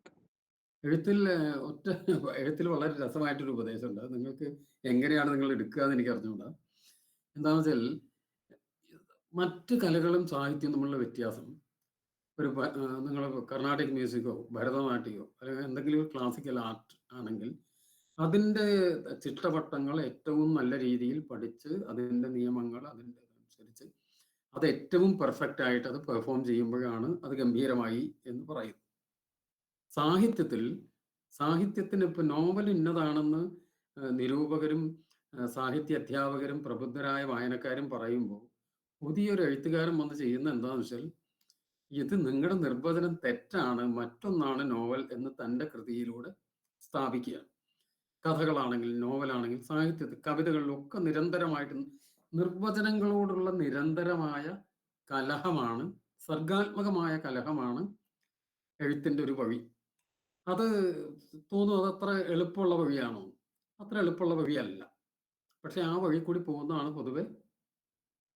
G: എഴുത്തിൽ വളരെ രസമായിട്ടൊരു ഉപദേശമുണ്ട്. അത് നിങ്ങൾക്ക് എങ്ങനെയാണ് നിങ്ങൾ എടുക്കുക എന്ന് എനിക്ക് അറിഞ്ഞുകൂടാ. എന്താണെന്ന് വെച്ചാൽ മറ്റ് കലകളും സാഹിത്യവും തമ്മിലുള്ള വ്യത്യാസം, ഒരു നിങ്ങൾ കർണാട്ടിക് മ്യൂസിക്കോ ഭരതനാട്യമോ അല്ലെങ്കിൽ എന്തെങ്കിലും ക്ലാസിക്കൽ ആർട്ട് ആണെങ്കിൽ അതിൻ്റെ ചിട്ടവട്ടങ്ങൾ ഏറ്റവും നല്ല രീതിയിൽ പഠിച്ച് അതിൻ്റെ നിയമങ്ങൾ അതിൻ്റെ അനുസരിച്ച് അത് ഏറ്റവും പെർഫെക്റ്റ് ആയിട്ട് അത് പെർഫോം ചെയ്യുമ്പോഴാണ് അത് ഗംഭീരമായി എന്ന് പറയുന്നത്. സാഹിത്യത്തിന് ഇപ്പം നോവൽ ഇന്നതാണെന്ന് നിരൂപകരും സാഹിത്യ അധ്യാപകരും പ്രബുദ്ധരായ വായനക്കാരും പറയുമ്പോൾ പുതിയൊരു എഴുത്തുകാരൻ വന്ന് ചെയ്യുന്ന എന്താണെന്ന് വെച്ചാൽ, ഇത് നിങ്ങളുടെ നിർവചനം തെറ്റാണ്, മറ്റൊന്നാണ് നോവൽ എന്ന് തൻ്റെ കൃതിയിലൂടെ സ്ഥാപിക്കുകയാണ്. കഥകളാണെങ്കിൽ നോവലാണെങ്കിൽ സാഹിത്യത്തിൽ കവിതകളിലൊക്കെ നിരന്തരമായിട്ട് നിർവചനങ്ങളോടുള്ള നിരന്തരമായ കലഹമാണ്, സർഗാത്മകമായ കലഹമാണ് എഴുത്തിൻ്റെ ഒരു വഴി. അത് തോന്നുന്നു അതത്ര എളുപ്പമുള്ള വഴിയാണോ? അത്ര എളുപ്പമുള്ള വഴിയല്ല. പക്ഷെ ആ വഴി കൂടി പോകുന്നതാണ് പൊതുവെ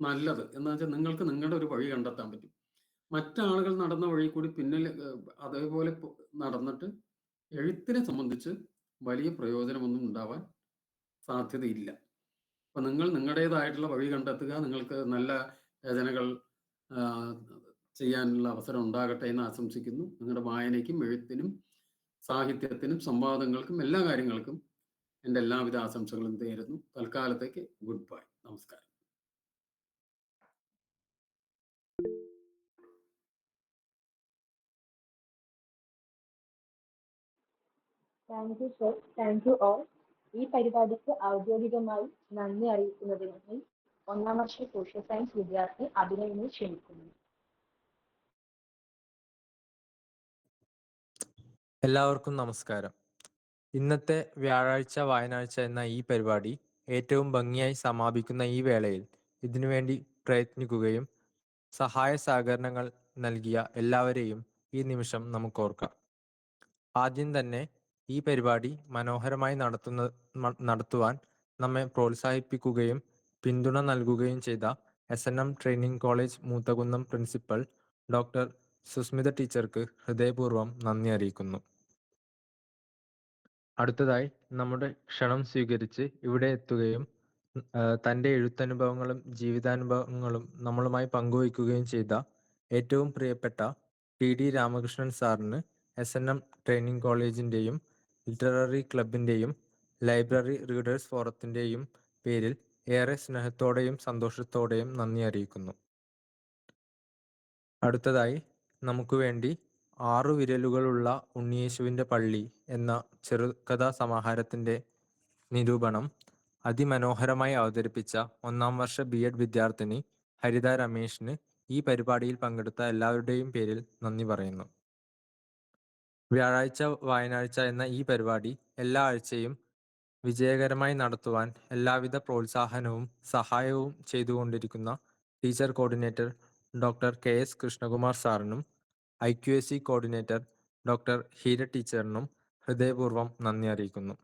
G: നല്ലത്. എന്താ വെച്ചാൽ നിങ്ങൾക്ക് നിങ്ങളുടെ ഒരു വഴി കണ്ടെത്താൻ പറ്റും. മറ്റാളുകൾ നടന്ന വഴി കൂടി പിന്നിൽ അതേപോലെ നടന്നിട്ട് എഴുത്തിനെ സംബന്ധിച്ച് വലിയ പ്രയോജനമൊന്നും ഉണ്ടാവാൻ സാധ്യതയില്ല. അപ്പം നിങ്ങൾ നിങ്ങളുടേതായിട്ടുള്ള വഴി കണ്ടെത്തുക. നിങ്ങൾക്ക് നല്ല രചനകൾ ചെയ്യാനുള്ള അവസരം ഉണ്ടാകട്ടെ എന്ന് ആശംസിക്കുന്നു. നിങ്ങളുടെ വായനയ്ക്കും എഴുത്തിനും സാഹിത്യത്തിനും സംവാദങ്ങൾക്കും എല്ലാ കാര്യങ്ങൾക്കും എൻ്റെ എല്ലാവിധ ആശംസകളും നേരുന്നു. തൽക്കാലത്തേക്ക് ഗുഡ് ബൈ. നമസ്കാരം.
A: Thank you sir, thank you all. ഈ പരിപാടിക്ക് ഔദ്യോഗികമായി നന്ദി അറിയിക്കുന്നതിനായി 1ാം വർഷ സോഷ്യൽ സയൻസ് വിദ്യാർത്ഥി അഭിനയിനെ ക്ഷണിക്കുന്നു.
L: എല്ലാവർക്കും നമസ്കാരം. ഇന്നത്തെ വ്യാഴാഴ്ച വായനാഴ്ച എന്ന ഈ പരിപാടി ഏറ്റവും ഭംഗിയായി സമാപിക്കുന്ന ഈ വേളയിൽ ഇതിനുവേണ്ടി പ്രയത്നിക്കുകയും സഹായ സഹകരണങ്ങൾ നൽകിയ എല്ലാവരെയും ഈ നിമിഷം നമുക്ക് ഓർക്കാം. ആദ്യം തന്നെ ഈ പരിപാടി മനോഹരമായി നടത്തുവാൻ നമ്മെ പ്രോത്സാഹിപ്പിക്കുകയും പിന്തുണ നൽകുകയും ചെയ്ത SNM training college Moothakunnam principal doctor Susmitha ടീച്ചർക്ക് ഹൃദയപൂർവ്വം നന്ദി അറിയിക്കുന്നു. അടുത്തതായി നമ്മുടെ ക്ഷണം സ്വീകരിച്ച് ഇവിടെ എത്തുകയും തൻ്റെ എഴുത്തനുഭവങ്ങളും ജീവിതാനുഭവങ്ങളും നമ്മളുമായി പങ്കുവയ്ക്കുകയും ചെയ്ത ഏറ്റവും പ്രിയപ്പെട്ട TD രാമകൃഷ്ണൻ സാറിന് SNM ട്രെയിനിങ് കോളേജിൻ്റെയും ലിറ്റററി ക്ലബിൻ്റെയും ലൈബ്രറി റീഡേഴ്സ് ഫോറത്തിൻ്റെയും പേരിൽ ഏറെ സ്നേഹത്തോടെയും സന്തോഷത്തോടെയും നന്ദി അറിയിക്കുന്നു. അടുത്തതായി നമുക്ക് വേണ്ടി 6 വിരലുകളുള്ള ഉണ്ണിയേശുവിൻ്റെ പള്ളി എന്ന ചെറുകഥാ സമാഹാരത്തിൻ്റെ നിരൂപണം അതിമനോഹരമായി അവതരിപ്പിച്ച 1ാം വർഷ B.Ed വിദ്യാർത്ഥിനി ഹരിത രമേശിന് ഈ പരിപാടിയിൽ പങ്കെടുത്ത എല്ലാവരുടെയും പേരിൽ നന്ദി പറയുന്നു. വ്യാഴാഴ്ച വായനാഴ്ച എന്ന ഈ പരിപാടി എല്ലാ ആഴ്ചയും വിജയകരമായി നടത്തുവാൻ എല്ലാവിധ പ്രോത്സാഹനവും സഹായവും ചെയ്തുകൊണ്ടിരിക്കുന്ന teacher coordinator doctor KS Krishnakumar സാറിനും IQAC കോർഡിനേറ്റർ ഡോക്ടർ ഹീര ടീച്ചറിനും ഹൃദയപൂർവ്വം നന്ദി അറിയിക്കുന്നു.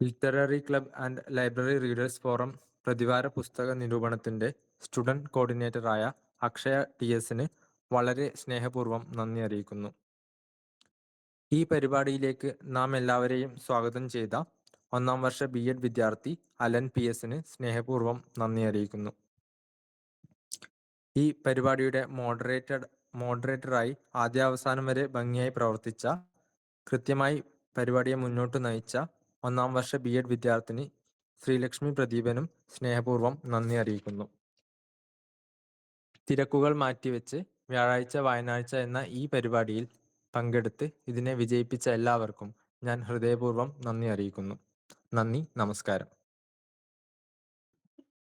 L: Literary club and library readers forum പ്രതിവാര പുസ്തക നിരൂപണത്തിൻ്റെ സ്റ്റുഡൻറ് കോർഡിനേറ്ററായ അക്ഷയ TSന് വളരെ സ്നേഹപൂർവ്വം നന്ദി അറിയിക്കുന്നു. ഈ പരിപാടിയിലേക്ക് നാം എല്ലാവരെയും സ്വാഗതം ചെയ്ത 1ാം വർഷ B.Ed വിദ്യാർത്ഥി അലൻ PS-ന് സ്നേഹപൂർവ്വം നന്ദി അറിയിക്കുന്നു. ഈ പരിപാടിയുടെ മോഡറേറ്ററായി ആദ്യാവസാനം വരെ ഭംഗിയായി പ്രവർത്തിച്ച, കൃത്യമായി പരിപാടിയെ മുന്നോട്ട് നയിച്ച 1ാം വർഷ B.Ed വിദ്യാർത്ഥിനി ശ്രീലക്ഷ്മി പ്രദീപനും സ്നേഹപൂർവ്വം നന്ദി അറിയിക്കുന്നു. തിരക്കുകൾ മാറ്റിവെച്ച് വ്യാഴാഴ്ച വായനാഴ്ച എന്ന ഈ പരിപാടിയിൽ പങ്കെടുത്ത് ഇതിനെ വിജയിപ്പിച്ച എല്ലാവർക്കും ഞാൻ ഹൃദയപൂർവ്വം നന്ദി അറിയിക്കുന്നു. നന്ദി, നമസ്കാരം.